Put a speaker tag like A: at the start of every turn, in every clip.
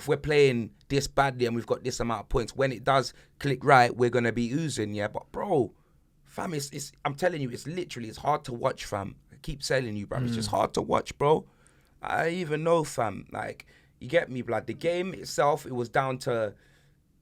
A: if we're playing this badly and we've got this amount of points, when it does click right, we're going to be oozing, yeah? But, bro, fam, I'm telling you, it's hard to watch, fam. I keep telling you, bro. It's just hard to watch, bro. I even know, fam. Like, you get me, blood. The game itself, it was down to...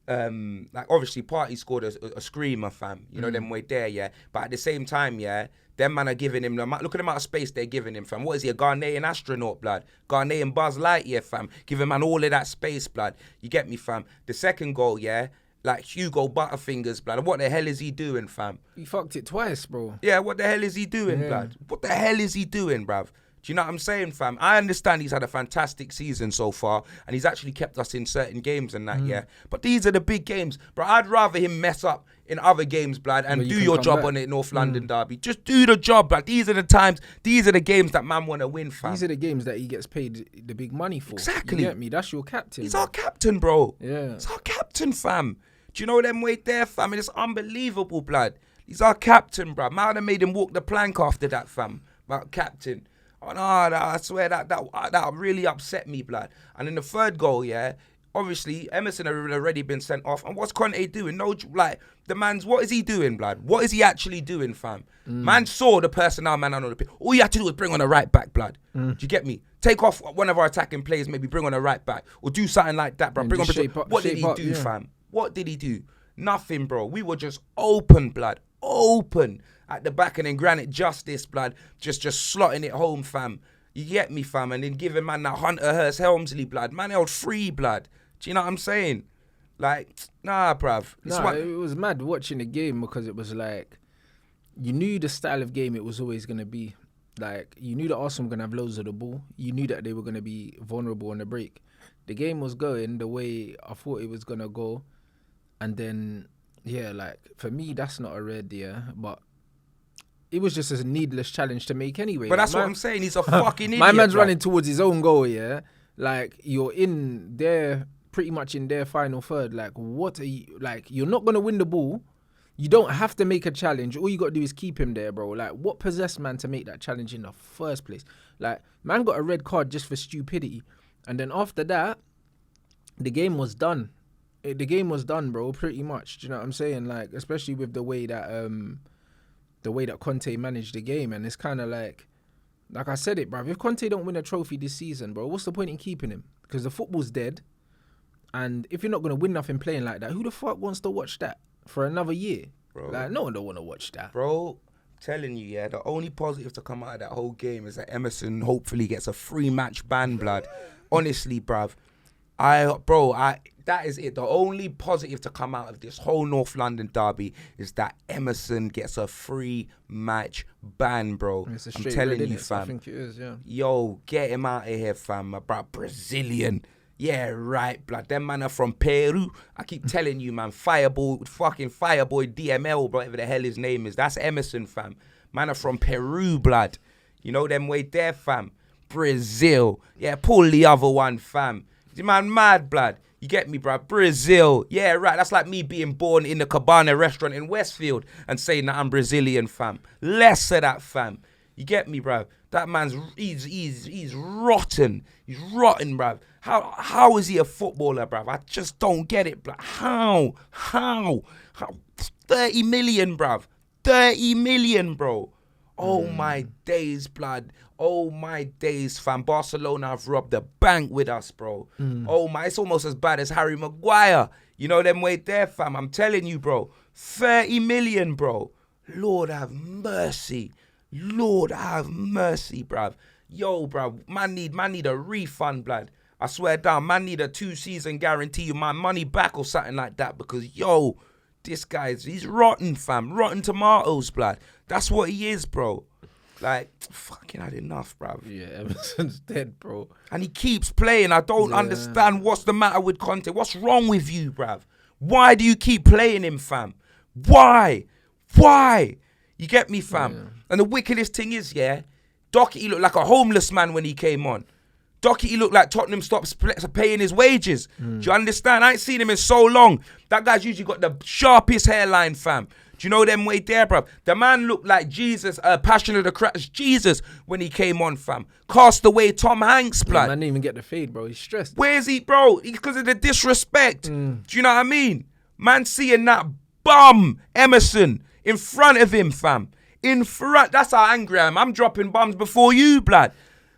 A: like obviously Partey scored a screamer, fam. You know them way there, yeah. But at the same time, yeah, them man are giving him look at the amount of space they're giving him, fam. What is he, a Ghanaian astronaut, blood? Ghanaian Buzz Lightyear, fam. Give him man all of that space, blood. You get me, fam. The second goal, yeah, like Hugo Butterfingers, blood. What the hell is he doing, fam?
B: He fucked it twice, bro.
A: Yeah, what the hell is he doing, blood? What the hell is he doing, bruv? Do you know what I'm saying, fam? I understand he's had a fantastic season so far, and he's actually kept us in certain games and that, yeah. But these are the big games, bro. I'd rather him mess up in other games, blood, and do your job on it, North London derby. Just do the job, blood. These are the times, these are the games that man want to win, fam.
B: These are the games that he gets paid the big money for.
A: Exactly.
B: You get me? That's your captain.
A: He's our captain, bro.
B: Yeah.
A: He's our captain, fam. Do you know them way there, fam? It's unbelievable, blood. He's our captain, bro. Man, I made him walk the plank after that, fam. About captain. Oh, no, I swear that really upset me, blood. And in the third goal, yeah, obviously Emerson had already been sent off. And what's Conte doing? No, like, the man's, what is he doing, blood? What is he actually doing, fam? Man saw the personnel man on the pitch. All you had to do was bring on a right back, blood. Do you get me? Take off one of our attacking players, maybe bring on a right back. Or do something like that, bro. Bring on. What did he do, fam? What did he do? Nothing, bro. We were just open, blood. Open at the back, and then Granite Justice, blood, just slotting it home, fam. You get me, fam? And then giving man that Hunter Hearst Helmsley, blood. Man held free, blood. Do you know what I'm saying? Like, nah, bruv.
B: It was mad watching the game because it was like, you knew the style of game it was always going to be. Like, you knew that Arsenal were going to have loads of the ball. You knew that they were going to be vulnerable on the break. The game was going the way I thought it was going to go. And then, yeah, like, for me, that's not a red, yeah, but it was just a needless challenge to make anyway.
A: But that's what I'm saying. He's a fucking idiot.
B: My man's running towards his own goal, yeah? Like, you're in there, pretty much in their final third. Like, what are you... Like, you're not going to win the ball. You don't have to make a challenge. All you got to do is keep him there, bro. Like, what possessed man to make that challenge in the first place? Like, man got a red card just for stupidity. And then after that, the game was done. The game was done, bro, pretty much. Do you know what I'm saying? Like, especially with the way that Conte managed the game. And it's kind of like I said it, bro. If Conte don't win a trophy this season, bro, what's the point in keeping him? Because the football's dead. And if you're not going to win nothing playing like that, who the fuck wants to watch that for another year? Bro, like, no one don't want to watch that.
A: Bro, I'm telling you, yeah, the only positive to come out of that whole game is that Emerson hopefully gets a free match ban, blood. Honestly, bruv. That is it. The only positive to come out of this whole North London derby is that Emerson gets a free match ban, bro. I'm telling you, fam.
B: I think it is, yeah.
A: Yo, get him out of here, fam. About Brazilian. Yeah, right, blood. Them man are from Peru. I keep telling you, man. Fireboy DML, whatever the hell his name is. That's Emerson, fam. Man are from Peru, blood. You know them way there, fam. Brazil. Yeah, pull the other one, fam. The man mad, blood. You get me, bruh? Brazil. Yeah, right. That's like me being born in the Cabana restaurant in Westfield and saying that I'm Brazilian, fam. Less of that, fam. You get me, bruv? That man's, he's rotten. He's rotten, bruv. How is he a footballer, bruv? I just don't get it, bruv. How? 30 million, bruv. 30 million, bro. Oh, my days, blood. Oh, my days, fam. Barcelona have robbed the bank with us, bro. Oh, my. It's almost as bad as Harry Maguire. You know them way there, fam. I'm telling you, bro. 30 million, bro. Lord have mercy. Lord have mercy, bruv. Yo, bruv. Man need a refund, blood. I swear down. Man need a 2-season guarantee you my money back or something like that because, yo, this he's rotten, fam. Rotten tomatoes, blood. That's what he is, bro. Like, fucking had enough, bruv.
B: Yeah, Emerson's dead, bro.
A: And he keeps playing. I don't understand what's the matter with Conte. What's wrong with you, bruv? Why do you keep playing him, fam? Why? You get me, fam? Yeah. And the wickedest thing is, yeah, Doherty looked like a homeless man when he came on. Doherty looked like Tottenham stopped paying his wages. Do you understand? I ain't seen him in so long. That guy's usually got the sharpest hairline, fam. Do you know them way there, bruv? The man looked like Jesus, Passion of the Christ, Jesus, when he came on, fam. Cast away Tom Hanks, blood.
B: Man didn't even get the fade, bro. He's stressed.
A: Where's he, bro? Because of the disrespect. Do you know what I mean? Man seeing that bum, Emerson, in front of him, fam. In front. That's how angry I am. I'm dropping bums before you, blood.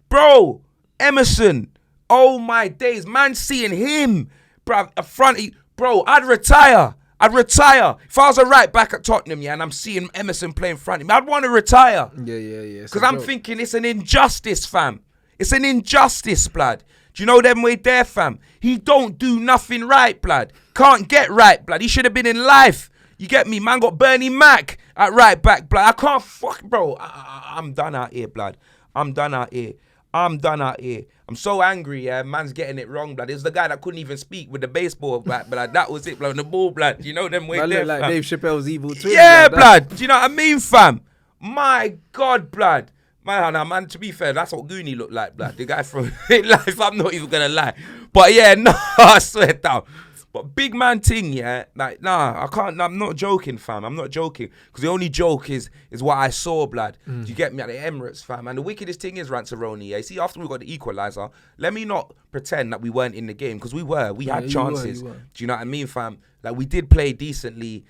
A: Bro, Emerson. Oh, my days. Man seeing him, bruv, in front of you. Bro, I'd retire. If I was a right back at Tottenham, yeah, and I'm seeing Emerson play in front of me, I'd want to retire.
B: Yeah.
A: Because I'm thinking it's an injustice, fam. It's an injustice, blood. Do you know them way there, fam? He don't do nothing right, blood. Can't get right, blood. He should have been in life. You get me? Man got Bernie Mac at right back, blood. I can't bro. I'm done out here, blood. I'm done out here. I'm so angry, yeah. Man's getting it wrong, blood. It was the guy that couldn't even speak with the baseball bat, blood. That was it, blood. The ball, blood. You know them way there,
B: like
A: fam.
B: Dave Chappelle's evil twin.
A: Yeah, blood. Do you know what I mean, fam? My God, blood. Man, to be fair, that's what Goonie looked like, blood. The guy from life, I'm not even gonna lie. But yeah, no, I swear down. But big man thing, yeah, like, nah, I can't, I'm not joking, fam. I'm not joking. Because the only joke is what I saw, blood. Do you get me, at the Emirates, fam? And the wickedest thing is, Rantzaroni, yeah, see, after we got the equaliser, let me not pretend that we weren't in the game, because we were. We had chances.
B: You were.
A: Do you know what I mean, fam? Like, we did play decently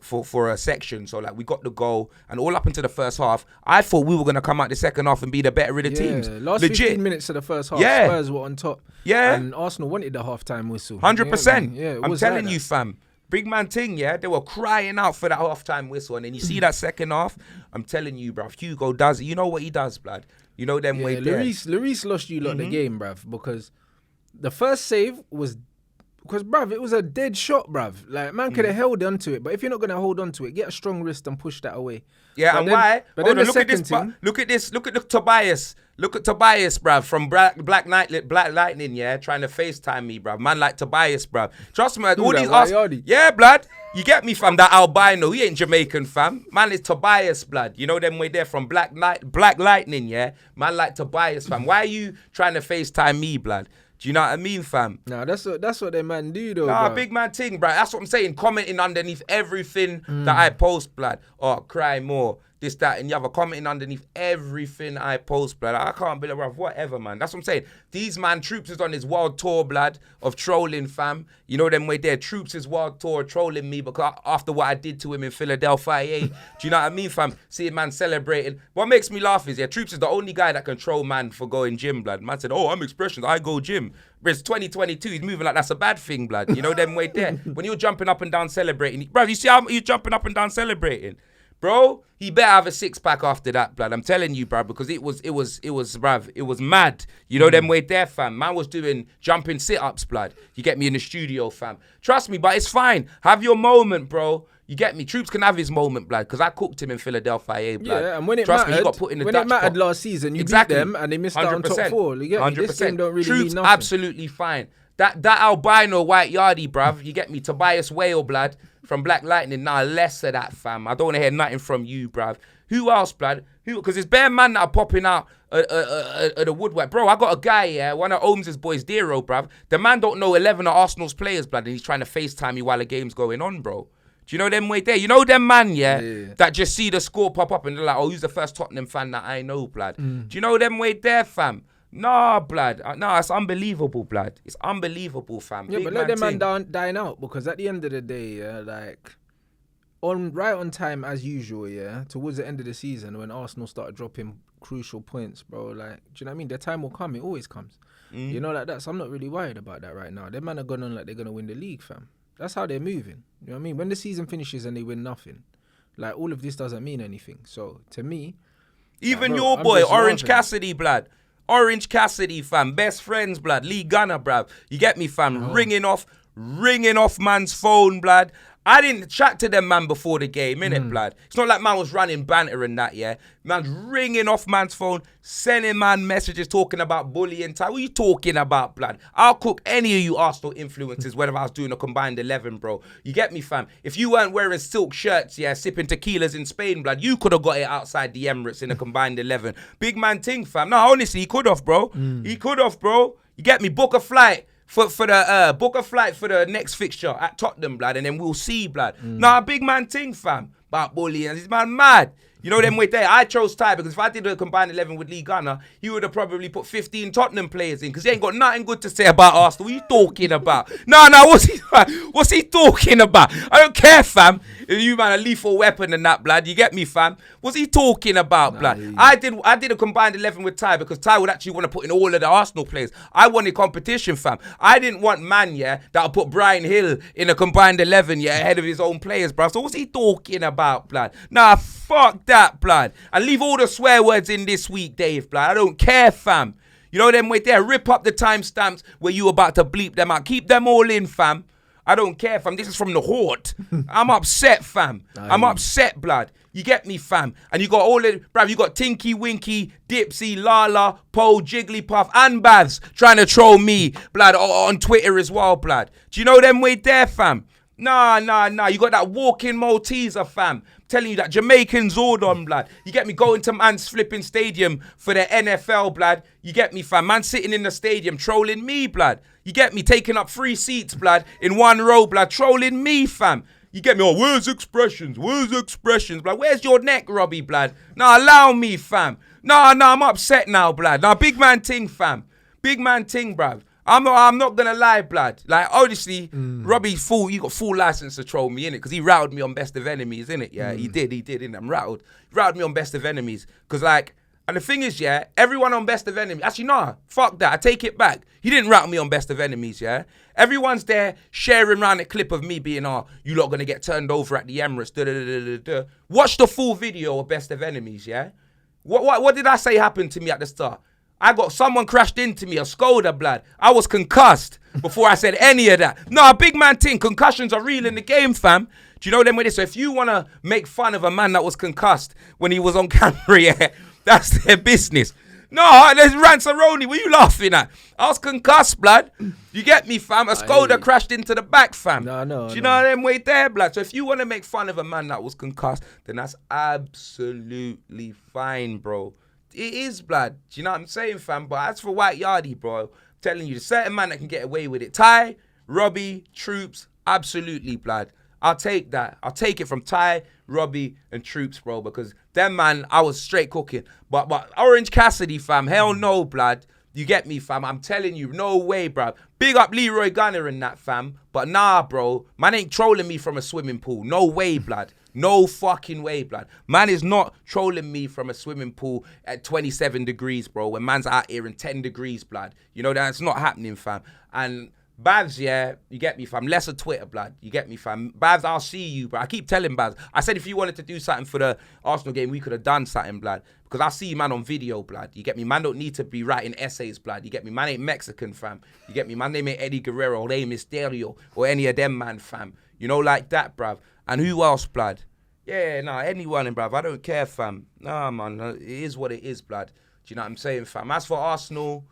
A: for a section. So, like, we got the goal, and all up into the first half, I thought we were going to come out the second half and be the better of the teams.
B: Last
A: Legit.
B: 15 minutes of the first half, Spurs were on top.
A: Yeah.
B: And Arsenal wanted the half-time whistle.
A: 100%.
B: Yeah,
A: I'm telling you, fam. Big man thing, yeah? They were crying out for that half-time whistle. And then you see that second half, I'm telling you, bruv, Hugo does it. You know what he does, blood. You know them way there.
B: Lloris lost you lot the game, bruv, because the first save was... Because, bruv, it was a dead shot, bruv. Like, man could have held onto it. But if you're not going to hold onto it, get a strong wrist and push that away.
A: Yeah,
B: but
A: and
B: then,
A: why?
B: But then the
A: look at
B: second
A: this.
B: thing...
A: Look at this. Look at the Tobias. Look at Tobias, bruv, from Black Lightning, yeah, trying to FaceTime me, bruv. Man like Tobias, bruv. Trust me, all these... Yeah, blood. You get me, fam, that albino. He ain't Jamaican, fam. Man is Tobias, blood. You know them way there from Black Lightning, yeah? Man like Tobias, fam. Why are you trying to FaceTime me, blood? Do you know what I mean, fam?
B: Nah, that's what they man do, though.
A: Nah,
B: bro.
A: big man thing, bro. That's what I'm saying. Commenting underneath everything that I post, blood. Oh, cry more. This, that, and the other. Commenting underneath everything I post, blood. I can't believe, bro. Whatever, man. That's what I'm saying. These man, Troops is on his world tour, blood, of trolling, fam. You know them way there. Troops is world tour trolling me because after what I did to him in Philadelphia. Do you know what I mean, fam? Seeing man celebrating. What makes me laugh is, yeah, Troops is the only guy that can troll man for going gym, blood. Man said, oh, I'm expressions. I go gym. But it's 2022. He's moving like that's a bad thing, blood. You know them way there. When you're jumping up and down celebrating. Bro, you see how you're jumping up and down celebrating? Bro, he better have a six-pack after that, blood. I'm telling you, bro, because it was, bruv, it was mad. You know them way there, fam. Man was doing jumping sit-ups, blood. You get me in the studio, fam. Trust me, but it's fine. Have your moment, bro. You get me? Troops can have his moment, blood, because I cooked him in Philadelphia, blood.
B: Yeah, and when it
A: Trust
B: mattered,
A: me, he got put in the
B: when
A: Dutch
B: it mattered
A: pot.
B: last season, you
A: Exactly.
B: beat them and they missed out on top 4. You get me?
A: 100%.
B: This game don't really
A: Troops,
B: mean nothing.
A: absolutely fine. That albino white yardie, bruv, you get me? Tobias Whale, blood, from Black Lightning. Nah, less of that, fam. I don't want to hear nothing from you, bruv. Who else, blood? Because there's bare man that are popping out at the woodwork. Bro, I got a guy, yeah, one of Ohms' boys, Dero, bruv. The man don't know 11 of Arsenal's players, blood, and he's trying to FaceTime me while the game's going on, bro. Do you know them way there? You know them man, yeah, that just see the score pop up and they're like, oh, who's the first Tottenham fan that I know, blood? Do you know them way there, fam? Nah, blood. Nah, it's unbelievable, blood. It's unbelievable, fam.
B: Yeah,
A: Big
B: but let them
A: thing.
B: man dine out, because at the end of the day, yeah, like, right on time as usual, yeah, towards the end of the season when Arsenal started dropping crucial points, bro, like, do you know what I mean? Their time will come. It always comes. You know, like that. So I'm not really worried about that right now. Them man are going on like they're going to win the league, fam. That's how they're moving. You know what I mean? When the season finishes and they win nothing, like, all of this doesn't mean anything. So, to me...
A: Even
B: like, bro,
A: your
B: I'm
A: boy,
B: just
A: Orange
B: laughing.
A: Cassidy, blood. Orange Cassidy, fam. Best friends, blood. Lee Gunner, bruv. You get me, fam? Ringing off man's phone, blood. I didn't chat to them, man, before the game, innit, blood? It's not like man was running banter and that, yeah? Man's ringing off man's phone, sending man messages talking about bullying time. What are you talking about, blood? I'll cook any of you Arsenal influencers, whether I was doing a combined 11, bro. You get me, fam? If you weren't wearing silk shirts, yeah, sipping tequilas in Spain, blood, you could have got it outside the Emirates in a combined 11. Big man ting, fam. No, honestly, he could have, bro. He could have, bro. You get me? Book a flight. For the next fixture at Tottenham, blood, and then we'll see, blood. Nah, big man ting, fam. About bullying. This man mad. You know them way there. I chose Ty because if I did a combined 11 with Lee Gunner, he would have probably put 15 Tottenham players in because he ain't got nothing good to say about Arsenal. What are you talking about? No, what's he talking about? I don't care, fam. If you man a lethal weapon and that, blood, you get me, fam? What's he talking about, blood? I did a combined 11 with Ty because Ty would actually want to put in all of the Arsenal players. I wanted competition, fam. I didn't want man, yeah, that'll put Brian Hill in a combined 11, yeah, ahead of his own players, bro. So what's he talking about, blood? Nah, fuck that, blood. And leave all the swear words in this week, Dave, blood. I don't care, fam. You know them way there. Rip up the timestamps where you about to bleep them out. Keep them all in, fam. I don't care, fam. This is from the Horde. I'm upset, fam. I'm upset, blood. You get me, fam? And you got all the, bruv, you got Tinky Winky, Dipsy, Lala, Poe, Jigglypuff, and Babs trying to troll me, blood, on Twitter as well, blood. Do you know them way there, fam? Nah. You got that walking Malteser, fam. Telling you that Jamaican Zordon, blood. You get me going to man's flipping stadium for the NFL, blood. You get me, fam. Man sitting in the stadium trolling me, blood. You get me taking up 3 seats, blood, in 1 row, blood, trolling me, fam. You get me? Oh, where's expressions? Blood? Where's your neck, Robbie, blood? Nah, allow me, fam. Nah, I'm upset now, blood. Nah, big man ting, fam. Big man ting, bruv. I'm not gonna lie, blood. Like, obviously, Robbie, you got full license to troll me, innit? Because he routed me on Best of Enemies, innit? Yeah, he did, innit? I'm routed. He routed me on Best of Enemies. Because, like, and the thing is, yeah, everyone on Best of Enemies, actually, nah, fuck that. I take it back. He didn't route me on Best of Enemies, yeah? Everyone's there sharing around a clip of me being, you lot gonna get turned over at the Emirates, Watch the full video of Best of Enemies, yeah? What did I say happened to me at the start? Someone crashed into me, a Skoda, blood. I was concussed before I said any of that. No, big man thing, concussions are real in the game, fam. Do you know them with this? So if you want to make fun of a man that was concussed when he was on camera, yeah, that's their business. No, there's Ranceroni. What are you laughing at? I was concussed, blood. You get me, fam? A Skoda crashed into the back, fam.
B: No.
A: Do you know them way there, blood? So if you want to make fun of a man that was concussed, then that's absolutely fine, bro. It is, blood. Do you know what I'm saying, fam? But as for White Yardie, bro, I'm telling you, there's certain man that can get away with it. Ty, Robbie, Troops, absolutely, blood. I'll take that. I'll take it from Ty, Robbie, and Troops, bro, because them man, I was straight cooking. But Orange Cassidy, fam, hell no, blood. You get me, fam? I'm telling you, no way, bro. Big up Leroy Gunner and that, fam. But nah, bro, man ain't trolling me from a swimming pool. No way, blood. No fucking way, blood. Man is not trolling me from a swimming pool at 27 degrees, bro, when man's out here in 10 degrees, blood. You know, that's not happening, fam. And Babs, yeah, you get me, fam. Less of Twitter, blood. You get me, fam. Babs, I'll see you, bro. I keep telling Babs. I said if you wanted to do something for the Arsenal game, we could have done something, blood. Because I see you, man, on video, blood. You get me? Man don't need to be writing essays, blood. You get me? Man ain't Mexican, fam. You get me? Man name ain't Eddie Guerrero or Rey Mysterio or any of them, man, fam. You know, like that, bruv. And who else, blood? Yeah, nah, anyone, bruv. I don't care, fam. Nah, man. It is what it is, blood. Do you know what I'm saying, fam? As for Arsenal,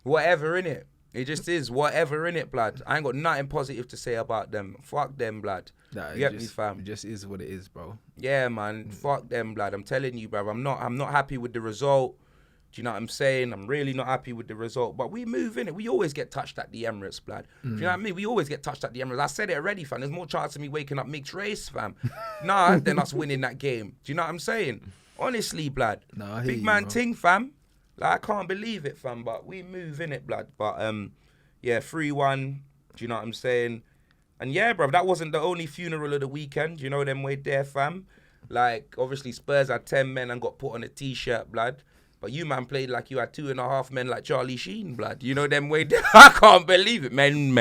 A: whatever, innit? It just is whatever, innit, blood. I ain't got nothing positive to say about them. Fuck them, blood.
B: Nah,
A: you get me, fam?
B: It just is what it is, bro.
A: Yeah, man. Fuck them, blood. I'm telling you, bruv. I'm not happy with the result. Do you know what I'm saying? I'm really not happy with the result. But we move, innit? We always get touched at the Emirates, blood. Do you know what I mean? We always get touched at the Emirates. I said it already, fam. There's more chance of me waking up mixed race, fam. Nah, than us winning that game. Do you know what I'm saying? Honestly, blood.
B: Nah, I hear
A: Big
B: you,
A: man
B: bro.
A: ting, fam. Like, I can't believe it, fam. But we move, innit, blood. But, yeah, 3-1. Do you know what I'm saying? And yeah, bruv, that wasn't the only funeral of the weekend. You know them way there, fam. Like, obviously, Spurs had 10 men and got put on a T-shirt, blood. But you, man, played like you had 2.5 men like Charlie Sheen, blood. You know them way. I can't believe it. Men.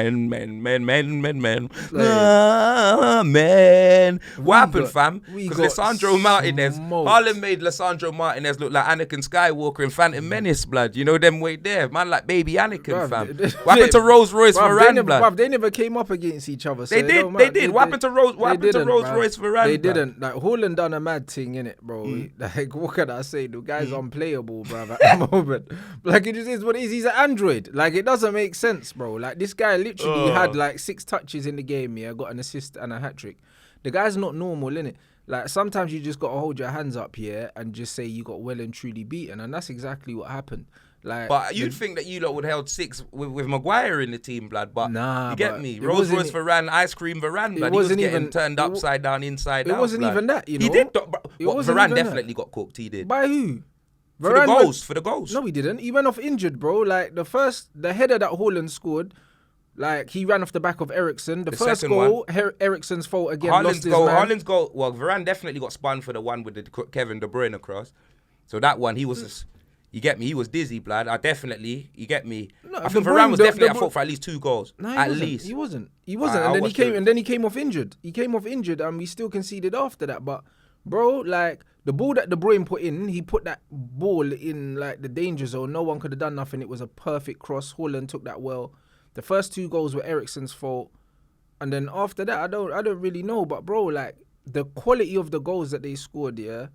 A: What happened, fam? Because Lissandro Martinez, Haaland made Lissandro Martinez look like Anakin Skywalker in Phantom Menace, blood. You know them way there. Man, like baby Anakin, fam. What happened to Rolls Royce Varane, blood?
B: They never came up against each other. So
A: they did. What happened to Rolls Royce Varane?
B: They didn't. Like, Haaland done a mad thing, innit, bro? Like, what can I say? The guy's unplayable, bro, at the moment. Like, it just is what it is. He's an android. Like, it doesn't make sense, bro. Like, this guy literally had like 6 touches in the game, yeah, got an assist and a hat-trick. The guy's not normal, innit? Like, sometimes you just got to hold your hands up here and just say you got well and truly beaten. And that's exactly what happened. Like,
A: but you'd think that you lot would held 6 with Maguire in the team, blood. But
B: nah,
A: you get me. Rolls Royce Varane, ice cream Varane, blood. He was getting turned upside down, inside out.
B: It wasn't even that, you know.
A: He did. Varane definitely got cooked. He did.
B: By who?
A: For the goals.
B: No, he didn't. He went off injured, bro. Like, the header that Haaland scored, like, he ran off the back of Eriksen. The first goal, Eriksen's fault again.
A: Haaland's goal. Well, Varane definitely got spun for the one with the Kevin De Bruyne across. So that one, he was just, you get me, he was dizzy, blood. You get me. No, I think Varane was definitely at fault for at least 2 goals.
B: No,
A: at least.
B: He wasn't. And then he came off injured. And we still conceded after that. But, bro, like, the ball that De Bruyne put in, he put that ball in, like, the danger zone. No one could have done nothing. It was a perfect cross. Haaland took that well. The first 2 goals were Eriksen's fault. And then after that, I don't really know. But, bro, like, the quality of the goals that they scored, yeah,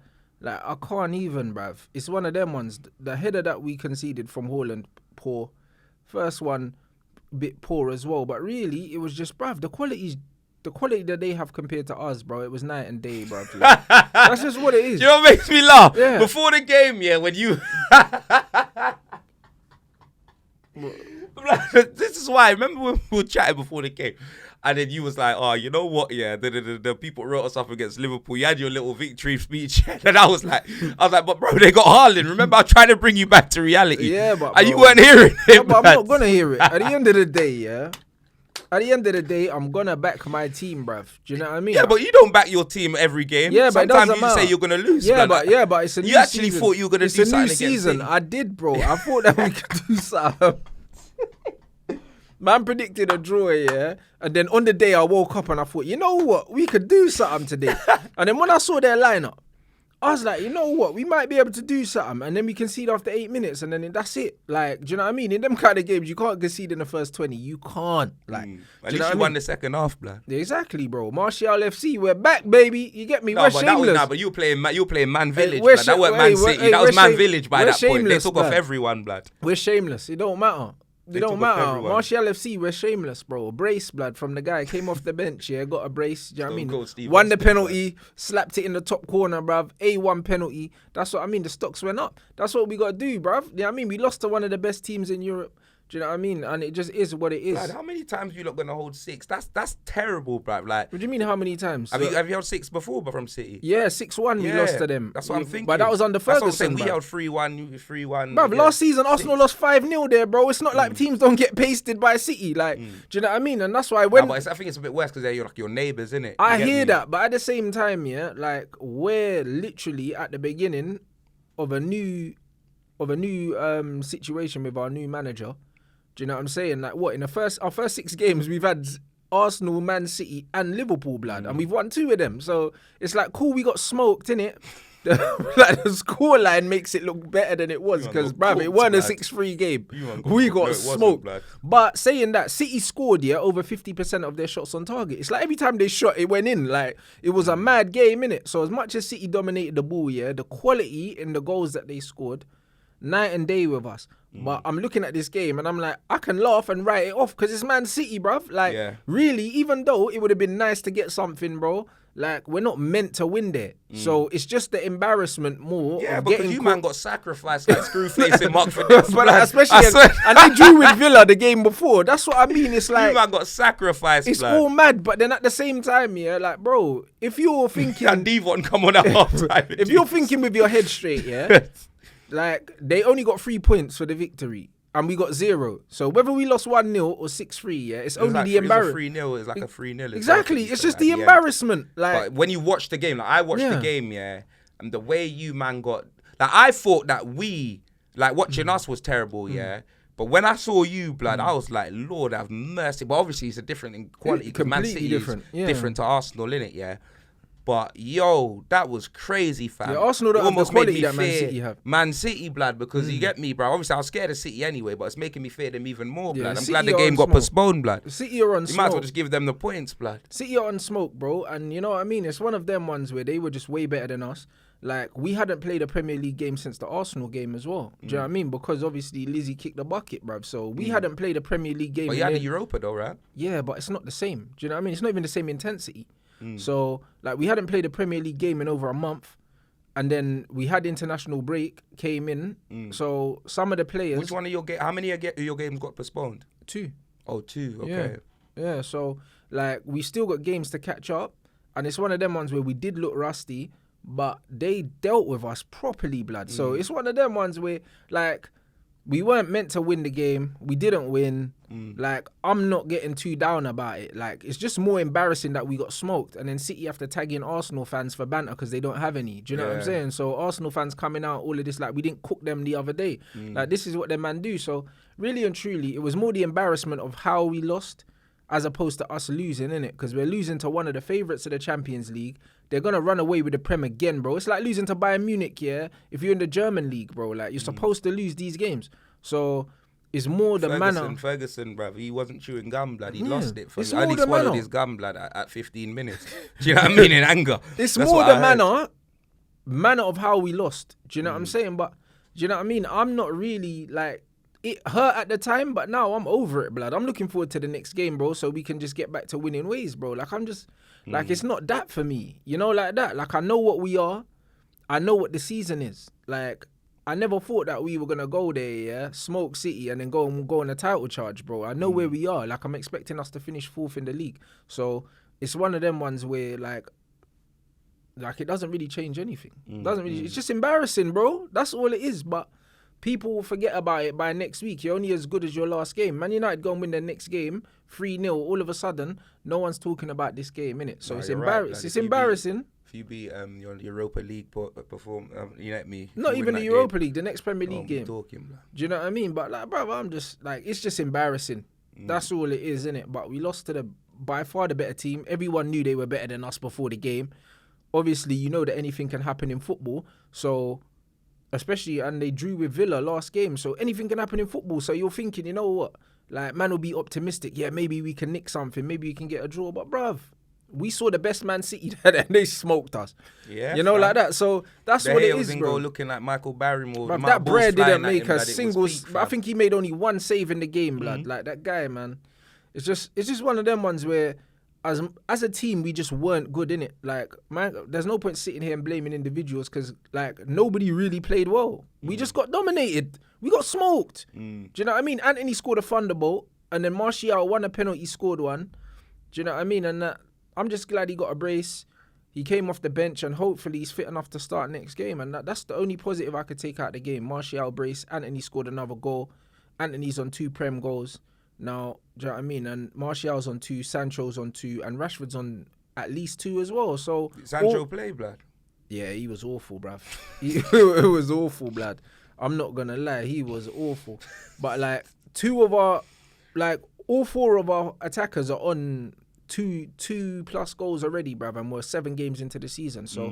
B: like, I can't even, bruv. It's one of them ones. The header that we conceded from Haaland, poor. First one, bit poor as well. But really, it was just, bruv, the quality that they have compared to us, bro, it was night and day, bro. Like, that's just what it is.
A: You know what makes me laugh?
B: Yeah.
A: Before the game, yeah, when you... This is why, remember when we were chatting before the game, and then you was like, oh, you know what, yeah, the people wrote us up against Liverpool. You had your little victory speech. And I was like, but bro, they got Haaland. Remember, I'm trying to bring you back to reality.
B: Yeah, but
A: and you weren't hearing it,
B: no, but I'm not going to hear it. At the end of the day, yeah, I'm going to back my team, bruv. Do you know what I mean?
A: Yeah, but you don't back your team every game.
B: Yeah, but
A: sometimes you just say you're going to lose.
B: Yeah, but it's a new season.
A: You actually thought you were going to do something against
B: It's a new season. I did, bro. I thought that we could do something. Man predicted a draw, yeah? And then on the day I woke up and I thought, you know what? We could do something today. And then when I saw their lineup, I was like, you know what? We might be able to do something. And then we concede after 8 minutes and then that's it. Like, do you know what I mean? In them kind of games, you can't concede in the first 20. You can't. Like,
A: at least you won the second half, blood.
B: Exactly, bro. Martial FC, we're back, baby. You get me? We're shameless.
A: But you were playing Man Village, blood. That wasn't Man City. That was Man Village by that point. They took off everyone, blood.
B: We're shameless. It don't matter. It don't matter. Martial FC, we're shameless, bro. Brace, blood, from the guy. Came off the bench, yeah. Got a brace. Do you know what I mean? Won the penalty. Slapped it in the top corner, bruv. A1 penalty. That's what I mean. The stocks went up. That's what we got to do, bruv. You know what I mean? We lost to one of the best teams in Europe. Do you know what I mean? And it just is what it is.
A: Blood, how many times you lot going to hold 6? That's terrible, bruv. Like,
B: what do you mean how many times?
A: Have you held 6 before but from City?
B: Yeah, 6-1 we lost to them.
A: That's what I'm thinking.
B: But that was under Ferguson.
A: That's what I'm saying. We held 3-1.
B: Bruv, last season Arsenal lost 5-0 there, bro. It's not like teams don't get pasted by City. Like, do you know what I mean? And that's why when...
A: but I think it's a bit worse because they're like your neighbours, innit?
B: I hear that, but at the same time, yeah, like, we're literally at the beginning of a new situation with our new manager. Do you know what I'm saying? Like, what, in our first 6 games, we've had Arsenal, Man City, and Liverpool, blood, and we've won 2 of them. So it's like, cool, we got smoked, innit? Like, the scoreline makes it look better than it was because, bruv, it wasn't a 6-3 game. We got smoked. But saying that, City scored, yeah, over 50% of their shots on target. It's like every time they shot, it went in. Like, it was a mad game, innit? So as much as City dominated the ball, yeah, the quality in the goals that they scored, night and day with us. But I'm looking at this game and I'm like, I can laugh and write it off because it's Man City, bruv. Like, really, even though it would have been nice to get something, bro, like, we're not meant to win there. So it's just the embarrassment more.
A: Yeah, because you man got sacrificed like Screwface and Mark for this.
B: But especially, and they drew with Villa the game before. That's what I mean. It's like,
A: you man got sacrificed.
B: It's all mad. But then at the same time, yeah, like, bro, if you're thinking...
A: and Devon come on at half time.
B: If you're thinking with your head straight, yeah... Like, they only got 3 points for the victory, and we got 0. So whether we lost 1-0 or 6-3, yeah, it's only like the embarrassment.
A: 3-0 is like a 3-0.
B: Exactly, it's just the embarrassment. Like,
A: but when you watch the game, like I watched the game, yeah, and the way you man got Like, I thought that watching us was terrible, yeah. But when I saw you, blood, I was like, Lord have mercy. But obviously, it's a different quality because Man City is different to Arsenal, innit? Yeah. But yo, that was crazy, fam.
B: Yeah, Arsenal don't have the quality that Man City have.
A: Man City, blood, because you get me, bro. Obviously, I was scared of City anyway, but it's making me fear them even more, blood. I'm
B: City
A: glad the game got postponed, blood.
B: City are on
A: You
B: smoke.
A: might as well just give them the points, blood.
B: City are on smoke, bro. And you know what I mean? It's one of them ones where they were just way better than us. Like, we hadn't played a Premier League game since the Arsenal game as well. Do you know what I mean? Because obviously Lizzie kicked the bucket, bruv. So we hadn't played a Premier League game.
A: But you had the Europa though, right?
B: Yeah, but it's not the same. Do you know what I mean? It's not even the same intensity. So, like, we hadn't played a Premier League game in over a month. And then we had international break, came in. So some of the players...
A: Which one of your games... How many of your games got postponed?
B: 2.
A: Oh, 2. Okay.
B: Yeah, so, like, we still got games to catch up. And it's one of them ones where we did look rusty, but they dealt with us properly, blood. So it's one of them ones where, like, we weren't meant to win the game. We didn't win. Like, I'm not getting too down about it. Like, it's just more embarrassing that we got smoked. And then City have to tag in Arsenal fans for banter because they don't have any. Do you know what I'm saying? So Arsenal fans coming out, all of this, like, we didn't cook them the other day. Like, this is what their man do. So really and truly, it was more the embarrassment of how we lost as opposed to us losing, innit? Because we're losing to one of the favourites of the Champions League. They're going to run away with the Prem again, bro. It's like losing to Bayern Munich, yeah? If you're in the German league, bro, like, you're supposed to lose these games. So it's more the manner.
A: Ferguson, bruv, he wasn't chewing gum, blood. He lost it. He only swallowed his gum, blood, at 15 minutes. Do you know what I mean? In anger.
B: It's more the manner of how we lost. Do you know what I'm saying? But do you know what I mean? I'm not really, like, it hurt at the time, but now I'm over it, blood. I'm looking forward to the next game, bro, so we can just get back to winning ways, bro. Like, I'm just, like, it's not that for me. You know, like that. Like, I know what we are. I know what the season is. Like, I never thought that we were going to go there, yeah, smoke City, and then go on a title charge, bro. I know where we are. Like, I'm expecting us to finish 4th in the league. So, it's one of them ones where, like it doesn't really change anything. It's just embarrassing, bro. That's all it is. But people will forget about it by next week. You're only as good as your last game. Man United go and win their next game, 3-0. All of a sudden, no one's talking about this game, innit? So it's embarrassing. Right, it's embarrassing.
A: If you beat your Europa League perform, you know me.
B: Not even the Europa League, the next Premier League game.
A: Talking,
B: do you know what I mean? But, like, bro, I'm just, like, it's just embarrassing. That's all it is, innit? But we lost to by far the better team. Everyone knew they were better than us before the game. Obviously, you know that anything can happen in football. So, especially, and they drew with Villa last game. So, anything can happen in football. So, you're thinking, you know what? Like, man will be optimistic. Yeah, maybe we can nick something. Maybe we can get a draw. But, bruv, we saw the best Man City and they smoked us. Yeah, you know, like that. So that's what it is, bro.
A: Looking like Michael Barrymore.
B: Bruv, that Brer didn't make a single. I think he made only one save in the game, blood. Like that guy, man. It's just one of them ones where, as a team, we just weren't good in it. Like, man, there's no point sitting here and blaming individuals because, like, nobody really played well. We just got dominated. We got smoked. Do you know what I mean? Anthony scored a thunderbolt, and then Martial won a penalty, scored one. Do you know what I mean? And I'm just glad he got a brace. He came off the bench, and hopefully he's fit enough to start next game. And that's the only positive I could take out of the game. Martial brace, Anthony scored another goal. Anthony's on 2 Prem goals. Now, do you know what I mean? And Martial's on 2, Sancho's on 2, and Rashford's on at least 2 as well. So
A: Sancho play, blood?
B: Yeah, he was awful, bruv. It was awful, blood. I'm not going to lie. He was awful. But, like, all 4 of our attackers are on 2 plus goals already, bruv, and we're 7 games into the season. So,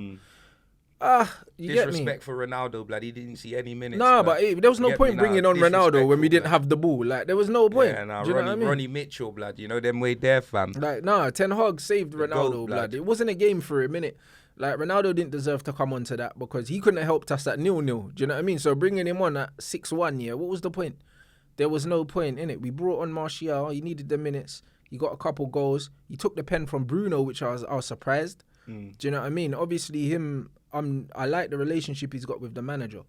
B: you get me?
A: Disrespect for Ronaldo, blood. He didn't see any minutes.
B: Nah, but there was no point bringing on Ronaldo when we didn't have the ball. Like, there was no point.
A: Yeah, nah, Ronnie Mitchell, blood. You know them way there, fam.
B: Like, nah, Ten Hag saved Ronaldo, blood. It wasn't a game for him, innit? Like, Ronaldo didn't deserve to come onto that because he couldn't have helped us at 0-0. Do you know what I mean? So bringing him on at 6-1, yeah, what was the point? There was no point, innit? We brought on Martial. He needed the minutes. He got a couple goals. He took the pen from Bruno, which I was surprised. Do you know what I mean? Obviously, I like the relationship he's got with the manager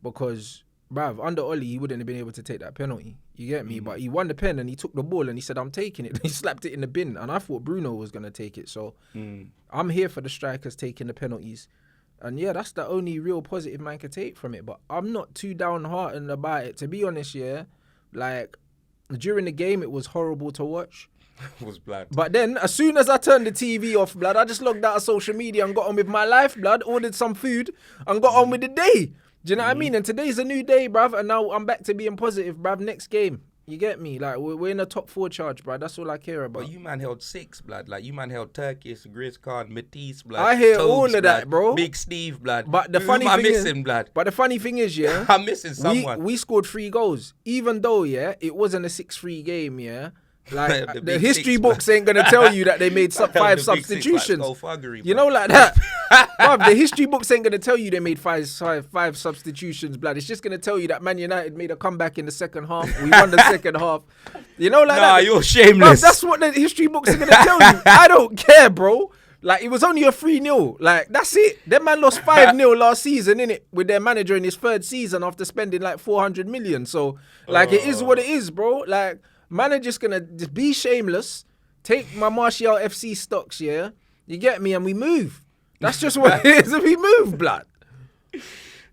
B: because, bruv, under Oli, he wouldn't have been able to take that penalty. You get me? But he won the pen and he took the ball and he said, I'm taking it. He slapped it in the bin and I thought Bruno was going to take it. So I'm here for the strikers taking the penalties. And yeah, that's the only real positive man could take from it. But I'm not too downhearted about it. To be honest, yeah, like, during the game, it was horrible to watch.
A: It was blood.
B: But then, as soon as I turned the TV off, blood, I just logged out of social media and got on with my life, blood, ordered some food and got on with the day. Do you know what I mean? And today's a new day, bruv. And now I'm back to being positive, bruv. Next game. You get me? Like, we're in a top 4 charge, bruv. That's all I care about.
A: But you man held 6, blood. Like, you man held Turkish, Grizz Khan, Matisse, blood.
B: I hear
A: Tobes,
B: all of that,
A: blood,
B: bro.
A: Big Steve, blood.
B: But the
A: Who
B: funny
A: am I
B: thing
A: missing,
B: is,
A: blood?
B: But the funny thing is, yeah,
A: I'm missing someone.
B: we scored 3 goals, even though, yeah, it wasn't a 6-3 game, yeah. Like
A: The
B: the
A: big
B: history
A: six,
B: books ain't gonna tell you that they made
A: The
B: 5
A: big six,
B: substitutions.
A: like, skullfuggery,
B: You
A: bro.
B: know, like that. Bruv, the history books ain't gonna tell you they made five substitutions, blood. It's just gonna tell you that Man United made a comeback in the second half. We won the second half. You know, like
A: Nah,
B: that.
A: you're shameless.
B: Bruv, that's what the history books are gonna tell you. I don't care, bro. Like, it was only a 3-0. Like, that's it. Them man lost 5-0 last season, innit? With their manager in his 3rd season after spending like 400 million. So, like, it is what it is, bro. Like, man are just gonna just be shameless, take my Martial FC stocks, yeah? You get me? And we move. That's just what it is. And we move, blood.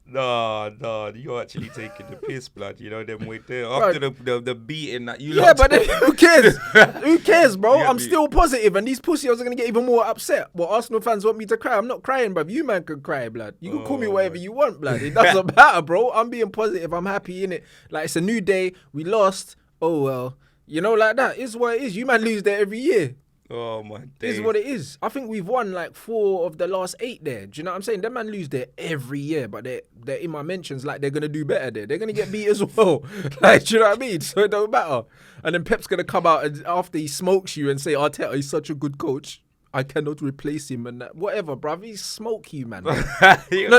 A: No, you're actually taking the piss, blood. You know them way there. After the beating that you
B: Yeah, but then who cares? Who cares, bro?
A: Yeah,
B: I'm still positive, and these pussies are gonna get even more upset. Well, Arsenal fans want me to cry. I'm not crying, bruv. You man can cry, blood. You can call me whatever you want, blood. It doesn't matter, bro. I'm being positive. I'm happy in it. Like, it's a new day. We lost. Oh well. You know, like that. It's what it is. You man lose there every year.
A: Oh my
B: Is
A: days.
B: what it is. I think we've won like 4 of the last 8 there. Do you know what I'm saying? Them man lose there every year, but they're in my mentions like they're gonna do better there. They're gonna get beat as well. Like, do you know what I mean? So it don't matter. And then Pep's gonna come out and after he smokes you and say, Arteta, he's such a good coach. I cannot replace him and that. Whatever, bruv. He smoked you, man. No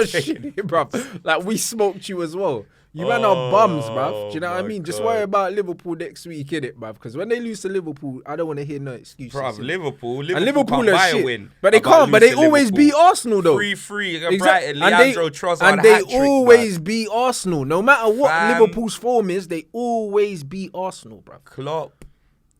B: shit, bruv. Like, we smoked you as well. You man are bums, bruv. Do you know what I mean? Just worry about Liverpool next week, innit, bruv? Because when they lose to Liverpool, I don't want to hear no excuses.
A: Bruv, Liverpool
B: And Liverpool
A: can't
B: are
A: buy
B: shit.
A: a win.
B: But they can't. But they always beat Arsenal, though.
A: 3-3 Brighton,
B: And
A: Leandro Trossard
B: and they
A: hat-trick,
B: always beat Arsenal. No matter what
A: Fam.
B: Liverpool's form is, they always beat Arsenal, bruv.
A: Klopp.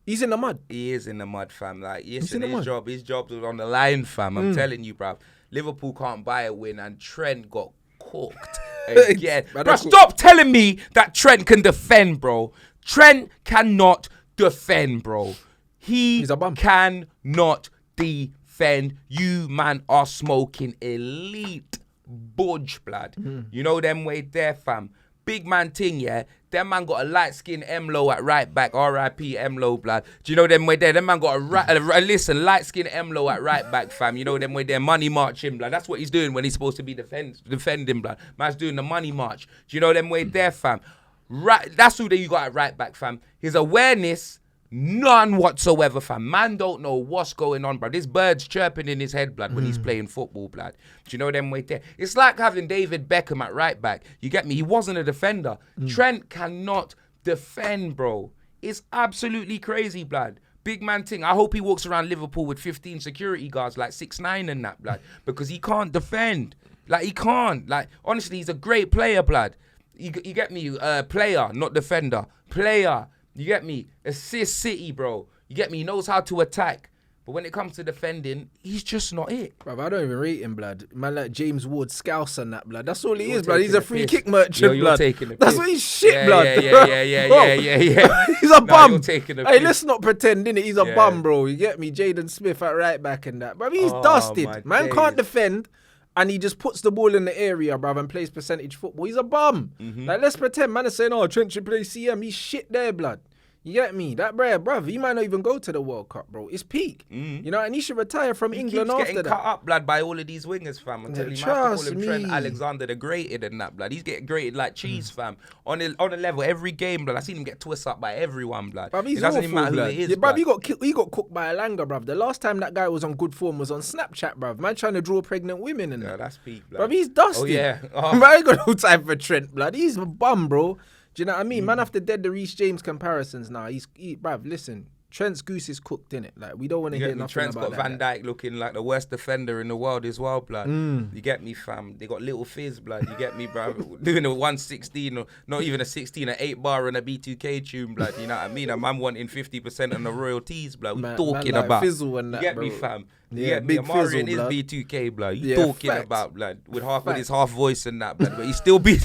B: He's in the mud.
A: He is in the mud, fam. Like,
B: in
A: listen,
B: the mud.
A: his job was on the line, fam. I'm telling you, bruv. Liverpool can't buy a win, and Trent got cooked again. Bro, stop telling me that Trent can defend, bro. Trent cannot defend, bro. He's
B: a bum.
A: Cannot defend. You, man, are smoking elite budge, blood. You know them way there, fam. Big man ting, yeah. Them man got a light-skinned Emlo at right back. R.I.P. Emlo, blood. Do you know them way there? Them man got light-skinned Emlo at right back, fam. You know them way there. Money marching, blood. That's what he's doing when he's supposed to be defending, blood. Man's doing the money march. Do you know them way there, fam? Right. That's who you got at right back, fam. His awareness, none whatsoever, fam. Man don't know what's going on, blood. This bird's chirping in his head, blood, when he's playing football, blood. Do you know them way there? It's like having David Beckham at right back. You get me? He wasn't a defender. Trent cannot defend, bro. It's absolutely crazy, blood. Big man thing. I hope he walks around Liverpool with 15 security guards, like 6'9" and that, blood, because he can't defend. Like, he can't. Like, honestly, he's a great player, blood. You get me? Player, not defender. Player. You get me? Assist City, bro. You get me? He knows how to attack. But when it comes to defending, he's just not it.
B: Bruv, I don't even rate him, blood. Man like James Ward, Scouse and that, blood. That's all he
A: You're
B: is, blood. He's a
A: taking
B: free
A: the
B: kick
A: piss.
B: merchant,
A: You're
B: blood.
A: taking the
B: That's
A: piss.
B: what he's shit,
A: Yeah,
B: blood.
A: yeah.
B: He's a bum.
A: you're taking the
B: Hey,
A: piss.
B: let's not pretend, innit? He's a
A: Yeah.
B: bum, bro. You get me? Jaden Smith at right back and that. Bruv, he's
A: Oh,
B: dusted.
A: my
B: Man can't
A: days.
B: defend. And he just puts the ball in the area, bruv, and plays percentage football. He's a bum. Like, let's pretend man is saying, oh, Trent should play CM. He's shit there, blood. You get me? That bruv, he might not even go to the World Cup, bro. It's peak. You know, and he should retire from
A: He
B: England
A: keeps
B: after
A: getting
B: that.
A: cut up, blood, by all of these wingers, fam. I'm telling you, man, I have to call him Trent Alexander the Grated and that, blood. He's getting grated like cheese, fam. On a level, every game, blood. I seen him get twisted up by everyone, blood.
B: Bruv, he's
A: it doesn't
B: awful,
A: even matter who
B: blood.
A: it is,
B: Yeah,
A: blood.
B: bruv, he got cooked by Alanga, bruv. The last time that guy was on good form was on Snapchat, bruv. Man trying to draw pregnant women and
A: Yeah,
B: that.
A: that's peak, blood.
B: Bruv, he's dusted.
A: Oh, yeah.
B: Man, I ain't got no time for Trent, blood. He's a bum, bro. Do you know what I mean? Man, after dead the Reece James comparisons now, bruv, listen, Trent's goose is cooked, innit? Like, we don't want to hear nothing
A: Trent's
B: about
A: got
B: that.
A: Van Dijk looking like the worst defender in the world as well, blood. You get me, fam? They got little fizz, blood. You get me, bro? Doing a 116 or not even a 16, an 8 bar and a B2K tune, blood. You know what I mean? A man wanting 50% on the royalties, blood. We talking
B: like
A: about.
B: Fizzle and that,
A: you get
B: bro.
A: me, fam? You
B: Yeah,
A: get me?
B: big
A: Amari
B: Fizzle,
A: and his
B: blood.
A: B2K, blood. You
B: Yeah,
A: talking
B: facts.
A: about, blood, with his half voice and that, blood. But he still beat.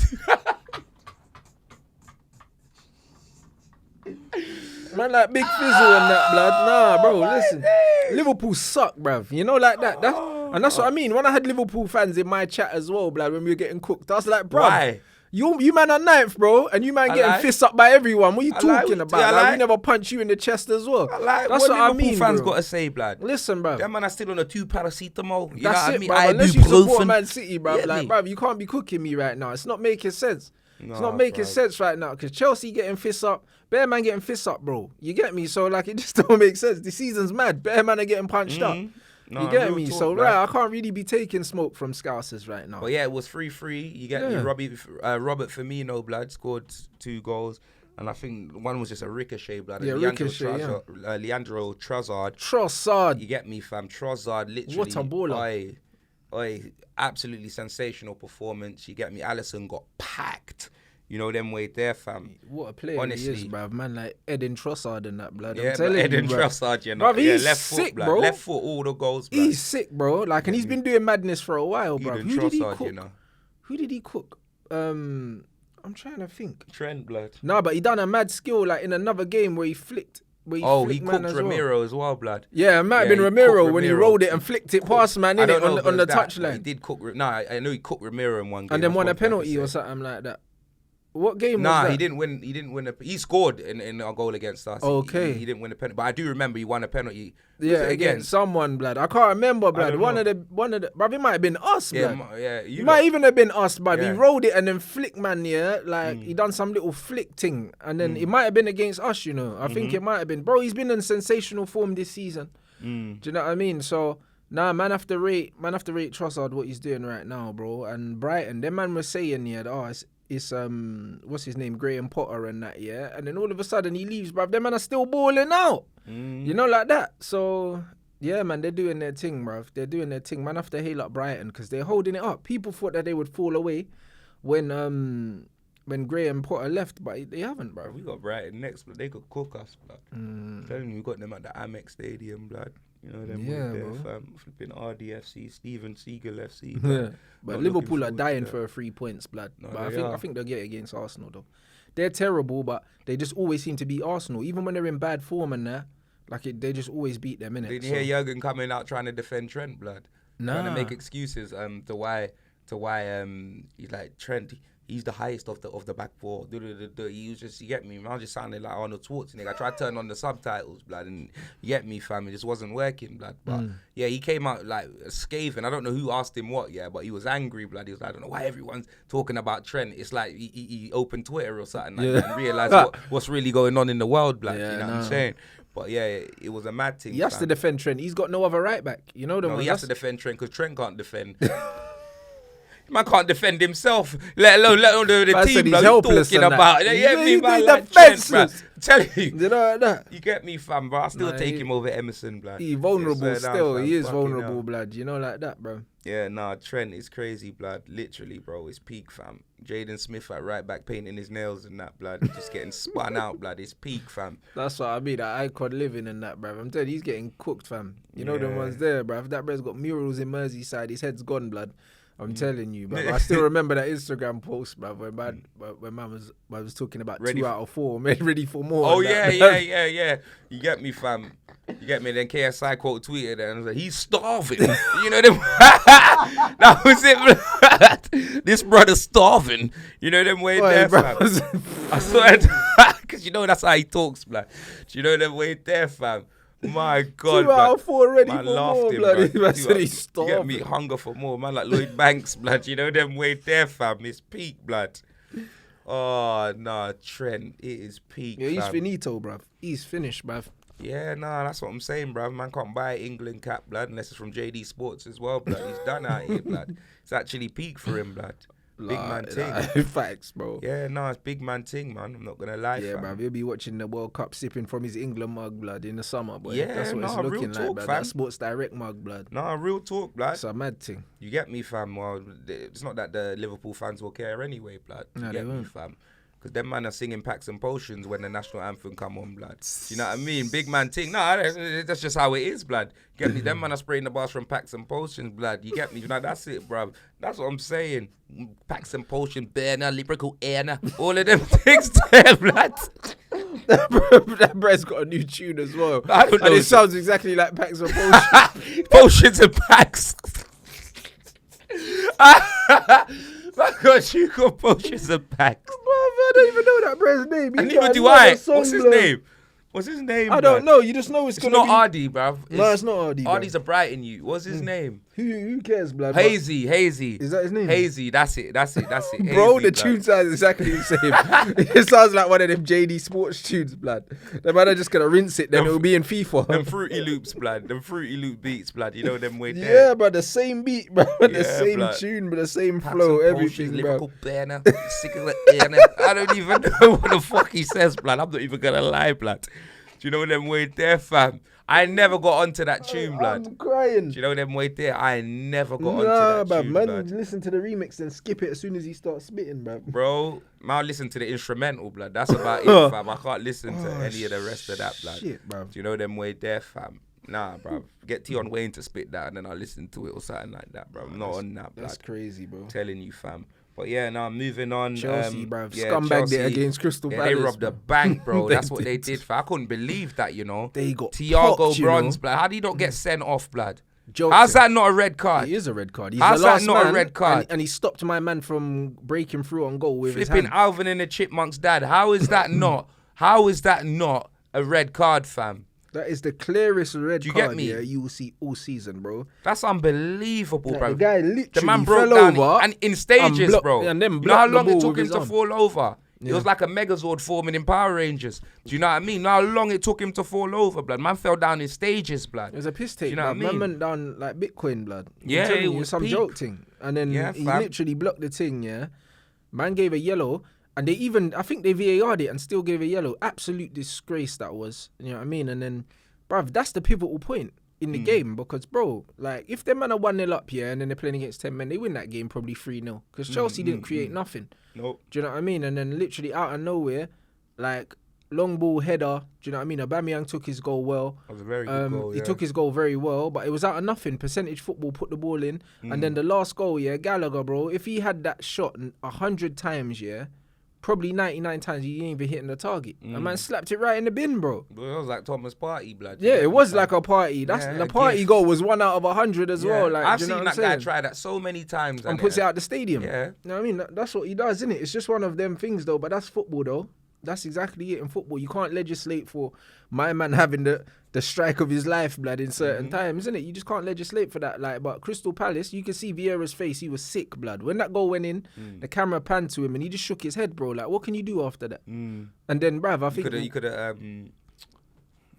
B: Man, like Big Fizzle and that, blood. Nah, bro, listen. Liverpool suck, bruv. You know, like that. And that's what I mean. When I had Liverpool fans in my chat as well, blood, when we were getting cooked, I was like, bro,
A: Why?
B: You man are ninth, bro, and you man getting fists up by everyone. What are you talking about? We never punch you in the chest as well.
A: That's what I mean, fans got to say, blood.
B: Listen, bro.
A: Them man are still on a 2 paracetamol. You
B: That's
A: know what
B: it,
A: I mean?
B: bro. Unless you support Man City, bro. Like, bro, you can't be cooking me right now. It's not making sense. It's not making sense right now because Chelsea getting fists up, Bear man getting fists up, bro. You get me? So like, it just don't make sense. The season's mad. Bear man are getting punched up. No, you get me? Talk, so, right, I can't really be taking smoke from Scousers right now.
A: But yeah, it was 3-3. You get me? Robert Firmino, blood, scored 2 goals. And I think one was just a ricochet, blood.
B: Yeah,
A: Leandro Trossard.
B: Trossard.
A: You get me, fam? Trossard, literally.
B: What a baller.
A: Absolutely sensational performance. You get me? Alisson got packed. You know them way there, fam.
B: What a player honestly, he is, bruv. Man like Eden Trossard and that, blood.
A: Yeah,
B: I'm telling
A: Eden
B: you,
A: Trossard, you know.
B: Bruv, he's
A: left
B: sick,
A: foot,
B: bro.
A: Left foot, all the goals, blood.
B: He's sick, bro. Like, and he's been doing madness for a while, bruv.
A: Who did he cook? You know?
B: Who did he cook? I'm trying to think.
A: Trent, blood.
B: No, but he done a mad skill, like, in another game where he flicked.
A: He cooked Ramiro as well, blood.
B: Yeah, it might have been Ramiro when he rolled it and flicked it past man in it on the touchline.
A: He did cook. No, I know he cooked Ramiro in one game.
B: And then won a penalty or something like that. What game was that?
A: Nah, he didn't win. He scored in our goal against us.
B: Okay.
A: He didn't win a penalty, but I do remember he won a penalty.
B: Yeah, against someone, blood. I can't remember, blood. One of the, bruv, it might have been us, blood.
A: Yeah,
B: it might even have been us, blood. He rolled it and then flicked, man. Yeah, like he done some little flick thing, and then it might have been against us. You know, I think it might have been, bro. He's been in sensational form this season. Do you know what I mean? So. Nah, man, have to rate Trossard what he's doing right now, bro. And Brighton, them man was saying, it's what's his name, Graham Potter and that, yeah. And then all of a sudden he leaves, bruv. Them man are still balling out, you know, like that. So yeah, man, they're doing their thing, bruv. They're doing their thing. Man, have to hail up Brighton because they're holding it up. People thought that they would fall away when Graham Potter left, but they haven't, bruv.
A: We got Brighton next, but they could cook us, blood. Telling you, we got them at the Amex Stadium, blood. You know them with their flipping RDFC, Steven Seagal FC.
B: Yeah. But Liverpool are dying for 3 points, blood. No, but I think they'll get it against Arsenal though. They're terrible, but they just always seem to beat Arsenal, even when they're in bad form and that. They just always beat them, innit?
A: Did you hear Jurgen coming out trying to defend Trent, blood? Trying to make excuses to why he's like Trent. He's the highest of the back four. He was just, you get me, man. I was just sounding like Arnold Schwarzenegger. I tried to turn on the subtitles, blood, and you get me, fam. It just wasn't working, blood. But yeah, he came out like scathing. I don't know who asked him what, but he was angry, blood. He was like, I don't know why everyone's talking about Trent. It's like he opened Twitter or something like that and realised what's really going on in the world, blood. You know what I'm saying? But yeah, it was a mad thing.
B: He has to defend Trent. He's got no other right back. You know the one.
A: He has to defend Trent because Trent can't defend. Man can't defend himself, let alone the team that he's talking about. You get me, man? Like Trent, bro. Tell you.
B: You know like that?
A: You get me, fam, bro. I still take him over Emerson, blood.
B: He's vulnerable still. He is vulnerable, blood. You know, like that, bro.
A: Yeah, nah, Trent is crazy, blood. Literally, bro. It's peak, fam. Jaden Smith at right back painting his nails and that, blood. Just getting spun out, blood. It's peak, fam.
B: That's what I mean. That icon living in that, bro. I'm telling you, he's getting cooked, fam. You know the ones there, bro. That bro's got murals in Merseyside. His head's gone, blood. I'm telling you, but I still remember that Instagram post, bro, when man was talking about 2 out of 4, made ready for more.
A: Oh yeah. You get me, fam. You get me. Then KSI quote tweeted and I was like, he's starving. You know them. That was it. This brother's starving. You know them way there, fam. I swear, because you know that's how he talks, blood. You know them way there, fam. My God,
B: 2 out of 4 ready for more, blood.
A: You get me, hunger for more, man. Like Lloyd Banks, blood. You know them way there, fam. It's peak, blood. Oh, nah, Trent. It is peak,
B: yeah, he's finito, bruv. He's finished, bruv.
A: Yeah, nah, that's what I'm saying, bruv. Man can't buy England cap, blood, unless it's from JD Sports as well, blood. He's done out here, blood. It's actually peak for him, blood. Big man ting.
B: Facts, bro.
A: Yeah, no, it's big man ting, man. I'm not gonna lie.
B: Yeah,
A: fam.
B: bro. He'll be watching the World Cup sipping from his England mug, blood, in the summer, boy.
A: Yeah,
B: that's what it's looking
A: talk,
B: like, blood. That Sports Direct mug, blood.
A: No, real talk, blood.
B: It's a mad thing.
A: You get me, fam. Well, it's not that the Liverpool fans will care anyway, blood. You get me, fam. Because them man are singing packs and potions when the national anthem come on, blood. You know what I mean? Big man thing. Nah, that's just how it is, blood. Get me? Them man are spraying the bars from packs and potions, blood. You get me? You know, that's it, bruv. That's what I'm saying. Packs and potions, burner, lyrical air, all of them things there, blood.
B: That bread's got a new tune as well.
A: I don't know.
B: And it sounds exactly like packs and potions.
A: Potions and packs. My God, you got potions and packs.
B: I don't even know that bread's name.
A: And neither do I. What's his name? What's his name?
B: I don't know. You just know it's
A: not Ardy, bruv.
B: No, it's not Ardy.
A: Ardy's a Brighton you. What's his name?
B: Who cares, blood?
A: Hazy.
B: Is that his name?
A: Hazy. That's it.
B: Bro,
A: Hazy,
B: the tune sounds exactly the same. It sounds like one of them JD Sports tunes, blood. The man are just gonna rinse it, then it'll be in FIFA.
A: Them Fruity Loops, blood. Them Fruity Loop beats, blood. You know them way there.
B: Yeah, but the same beat, bro. The same blood. Tune, but the same flow, everything, bro.
A: Lyrical banner, sick of the I don't even know what the fuck he says, blood. I'm not even gonna lie, blood. Do you know them way there, fam? I never got onto that tune, blood.
B: I'm crying.
A: Do you know them way there? I never got onto that tune,
B: man,
A: blood.
B: Listen to the remix and skip it as soon as he starts spitting, bro.
A: Bro, man, listen to the instrumental, blood. That's about it, fam. I can't listen to any of the rest of that, blood.
B: Shit, bro.
A: Do you know them way there, fam? Nah, bro. Get Tion Wayne to spit that and then I'll listen to it or something like that, bro. I'm not on that, blood.
B: That's crazy, bro.
A: I'm telling you, fam. But yeah, now moving on.
B: Chelsea, bruv.
A: Yeah,
B: Scumbag it against Crystal Palace.
A: They robbed the bank, bro. That's what they did. I couldn't believe that, you know.
B: They got
A: Thiago Bronze, blood. How do you not get sent off, blood?
B: Joking.
A: How's that not a red card?
B: It is a red card. He's
A: How's
B: the last
A: that not
B: man,
A: a red card?
B: And he stopped my man from breaking through on goal with his
A: Flipping
B: hand.
A: Alvin and the Chipmunks' dad. How is that not? How is that not a red card, fam?
B: That is the clearest red
A: you
B: card
A: get me?
B: you will see all season, bro.
A: That's unbelievable, bro.
B: The guy literally
A: the man
B: fell
A: broke down
B: over
A: and in stages, bro.
B: And then
A: you know how
B: blocked the
A: long it
B: ball
A: took
B: with
A: him to
B: his
A: fall over? It was like a Megazord forming in Power Rangers. Do you know what I mean? Know how long it took him to fall over, blood? Man fell down in stages, blood.
B: It was a piss take,
A: you know what I mean?
B: Man went down like Bitcoin, blood.
A: Yeah, it was
B: some
A: peak.
B: joke thing. And then he literally blocked the thing, yeah. Man gave a yellow. And they even, I think they VAR'd it and still gave a yellow. Absolute disgrace that was. You know what I mean? And then, bruv, that's the pivotal point in the game. Because, bro, like, if them man are 1-0 up here and then they're playing against 10 men, they win that game probably 3-0. Because Chelsea didn't create nothing.
A: Nope.
B: Do you know what I mean? And then literally out of nowhere, like, long ball header. Do you know what I mean? Aubameyang took his goal well.
A: That was a very good goal,
B: He took his goal very well, but it was out of nothing. Percentage football put the ball in. And then the last goal, yeah, Gallagher, bro, if he had that shot 100 times, yeah, probably 99 times he ain't even hitting the target. A man slapped it right in the bin, bro.
A: It was like Thomas Partey, blood.
B: Yeah, it was like a party. That's the party goal was 1 out of 100 as well. Like,
A: I've
B: do you know
A: seen
B: what
A: that
B: I'm
A: guy
B: saying?
A: try that so many times.
B: And puts it out the stadium.
A: Yeah.
B: You know what I mean? That's what he does, isn't it? It's just one of them things, though. But that's football, though. That's exactly it in football. You can't legislate for my man having the strike of his life, blood, in certain times, isn't it? You just can't legislate for that. Like, but Crystal Palace, you can see Vieira's face. He was sick, blood. When that goal went in, the camera panned to him and he just shook his head, bro. Like, what can you do after that? And then, bruv, I think
A: you could have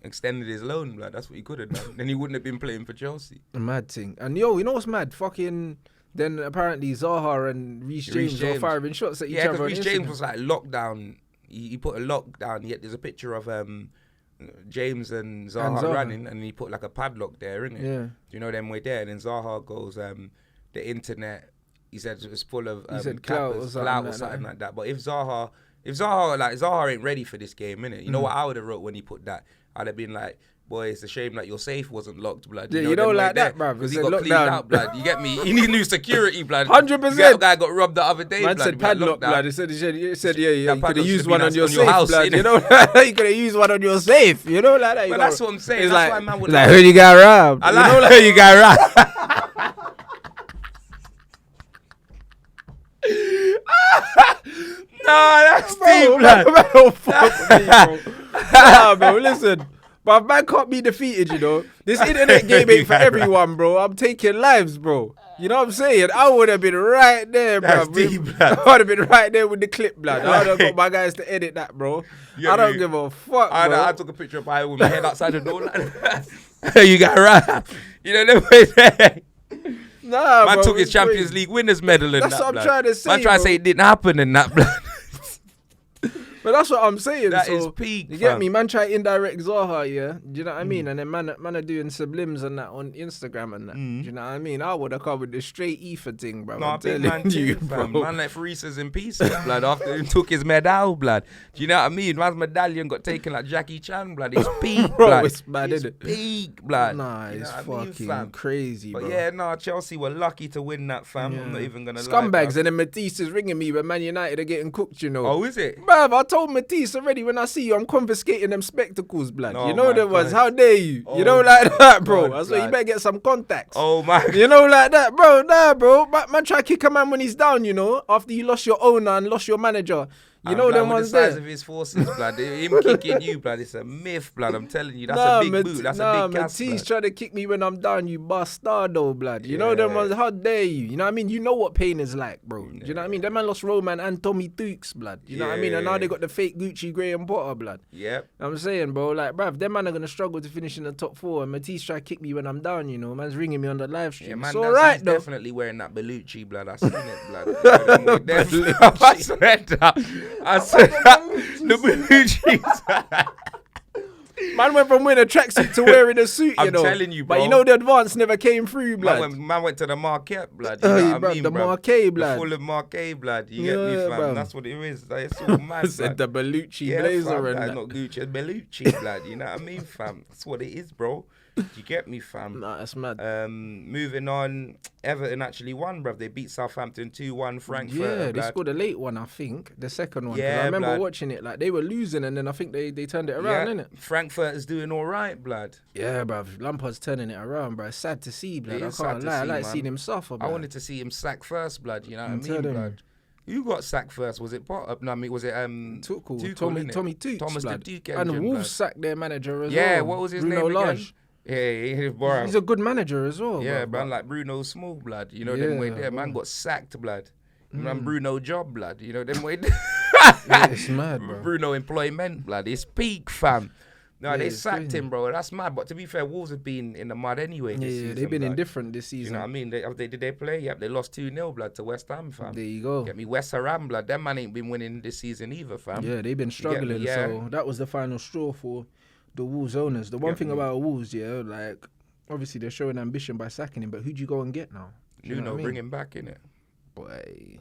A: extended his loan, blood. That's what he could have done. Then he wouldn't have been playing for Chelsea.
B: A mad thing. And yo, you know what's mad? Fucking. Then apparently Zaha and Reece James were firing shots at each other.
A: Yeah, because Reece James was like lockdown. He put a lockdown. Yet there's a picture of James and Zaha running, and he put like a padlock there, innit?
B: Yeah.
A: Do you know them way there? And then Zaha goes, the internet. He said it was full of
B: clout or something
A: like that. But if Zaha ain't ready for this game, innit? You know what I would have wrote when he put that? I'd have been like, boy, it's a shame that your safe wasn't locked, blood.
B: You know like that, bruv.
A: Because he got cleaned out, blood. You get me? He need new security, blood.
B: 100%.
A: That guy got robbed the other day,
B: man
A: blood.
B: said padlock, blood. He said, yeah, you could have used one on your
A: on
B: safe,
A: your house,
B: blood. You know, you could have used one on your safe. You know, like that.
A: But that's what I'm saying.
B: It's
A: That's
B: like,
A: why man would
B: like, who you got robbed?
A: I like who you got robbed. No, that's deep, blood.
B: Don't fuck with me, bro. Nah, bro, listen. But man can't be defeated, you know. This internet game ain't for everyone, bro. I'm taking lives, bro. You know what I'm saying? I would have been right there, bro.
A: That's deep, blood.
B: I would have been right there with the clip, blood. I would have got my guys to edit that, bro.
A: Yeah,
B: I don't give a fuck, bro.
A: I took a picture of I with my head outside the door like that. You got right. You know the way there.
B: Nah,
A: Man
B: bro,
A: took his
B: it's
A: Champions
B: crazy.
A: League winners medal and
B: That's
A: that,
B: what I'm
A: blood.
B: trying to say,
A: Man trying to
B: bro.
A: say it didn't happen in that, blood.
B: But that's what I'm saying.
A: That
B: so
A: is peak,
B: You get
A: fam.
B: me? Man try indirect Zaha, yeah? Do you know what I mean? And then man are doing sublims and that on Instagram and that. Do you know what I mean? I would have covered the straight ether thing, bro.
A: No,
B: I'm
A: I think
B: telling
A: man
B: you,
A: too,
B: bro.
A: fam. Man left Reese's in pieces, blood, after he took his medal, blood. Do you know what I mean? Man's medallion got taken like Jackie Chan, blood. It's peak,
B: Bro,
A: blood.
B: it's mad,
A: It's
B: innit?
A: peak, blood.
B: Nah,
A: You know
B: it's
A: what I mean,
B: fucking
A: fam?
B: crazy,
A: But
B: bro.
A: yeah, nah, Chelsea were lucky to win that, fam. I'm not even gonna lie.
B: Scumbags,
A: bruv.
B: and then Matisse is ringing me when Man United are getting cooked, you know.
A: Oh, is it?
B: Bruv, I told Matisse already, when I see you, I'm confiscating them spectacles, blood.
A: Oh
B: you know
A: my
B: them ones.
A: God.
B: How dare you?
A: Oh
B: You know,
A: my
B: like that, bro.
A: God,
B: I swear, you
A: blood.
B: better get some contacts.
A: Oh my.
B: You know, like that, bro. Nah, bro. Man try to kick a man when he's down, you know, after you lost your owner and lost your manager. You know them ones
A: the size
B: there.
A: of his forces, blood. Him kicking you, blood. It's a myth, blood. I'm telling you, that's a big boot. That's a big cast,
B: Matisse
A: blood.
B: trying to kick me when I'm down, you bastardo, blood. You know them ones, how dare you? You know what I mean? You know what pain is like, bro. Do you know what I mean? That man lost Roman and Tommy Dukes, blood. You know what I mean? And now they got the fake Gucci, Graham Potter, blood.
A: Yep.
B: I'm saying, bro, like, bruv, them man are going to struggle to finish in the top 4. And Matisse try to kick me when I'm down, you know. Man's ringing me on the live stream.
A: Yeah, man,
B: it's all right,
A: he's
B: though.
A: definitely wearing that Bellucci, blood. I seen it, blood. I swear that. I swear that. The Bellucci's.
B: Man went from wearing a tracksuit to wearing a suit, you
A: I'm
B: know.
A: telling you,
B: But
A: bro.
B: you know the advance never came through, blood.
A: Man went to the Marquette, blood. You know what I mean,
B: the
A: bruv?
B: Marquette, blood.
A: The full of Marquette, blood. You get me,
B: Yeah,
A: fam?
B: bruv.
A: That's what it is. Like, it's all mad,
B: Said
A: blood.
B: the Bellucci
A: Yeah,
B: blazer
A: fam,
B: and
A: that's
B: that.
A: not Gucci, it's Bellucci, blood. You know what I mean, fam? That's what it is, bro. You get me, fam?
B: Nah, that's mad.
A: Moving on, Everton actually won, bruv. They beat Southampton 2-1. Frankfurt,
B: Yeah, they
A: blood.
B: scored a late one, I think. The second one. 'Cause
A: Yeah,
B: I remember
A: blood.
B: watching it. Like, they were losing and then I think they turned it around,
A: Yeah,
B: innit?
A: Frankfurt is doing all right, blood.
B: Yeah, bruv. Lampard's turning it around, bruv. It's sad to see, blood.
A: It
B: I
A: is sad
B: can't
A: to
B: lie. I
A: see,
B: like
A: man.
B: seeing him suffer,
A: I
B: blood.
A: wanted to see him sack first, blood. You know what I
B: Tell
A: mean,
B: them.
A: blood? Who got sacked first? Was it Potter? No, I mean, was it
B: Tuchel,
A: innit?
B: Tommy Tukes,
A: Thomas
B: blood.
A: the Duke
B: And
A: engine,
B: Wolves
A: blood.
B: sacked their manager as well.
A: Yeah, what was his
B: Bruno
A: name again?
B: Lage.
A: Yeah, bro.
B: He's a good manager as well.
A: Yeah,
B: bro.
A: man, like Bruno Small, blood. You know them way
B: Yeah,
A: there. Man
B: bro.
A: got sacked, blood. Man, Bruno Job, blood. You know them way
B: Yeah, it's mad, bro.
A: Bruno Employment, blood. It's peak, fam. No,
B: Yeah,
A: they
B: it's
A: sacked
B: crazy.
A: him, bro. That's mad. But to be fair, Wolves have been in the mud anyway this
B: Yeah,
A: season,
B: they've been
A: blood.
B: indifferent this
A: You
B: season.
A: know what I mean? Did they play? Yep, they lost 2-0, blood, to West Ham, fam.
B: There you go.
A: Get me, West Ham, blood. Them man ain't been winning this season either, fam.
B: Yeah, they've been struggling.
A: yeah.
B: So that was the final straw for the Wolves owners. The one thing about Wolves, yeah, like, obviously they're showing ambition by sacking him, but who'd you go and get now? Do you know
A: Nuno,
B: what I mean?
A: bring him back, innit?
B: Boy.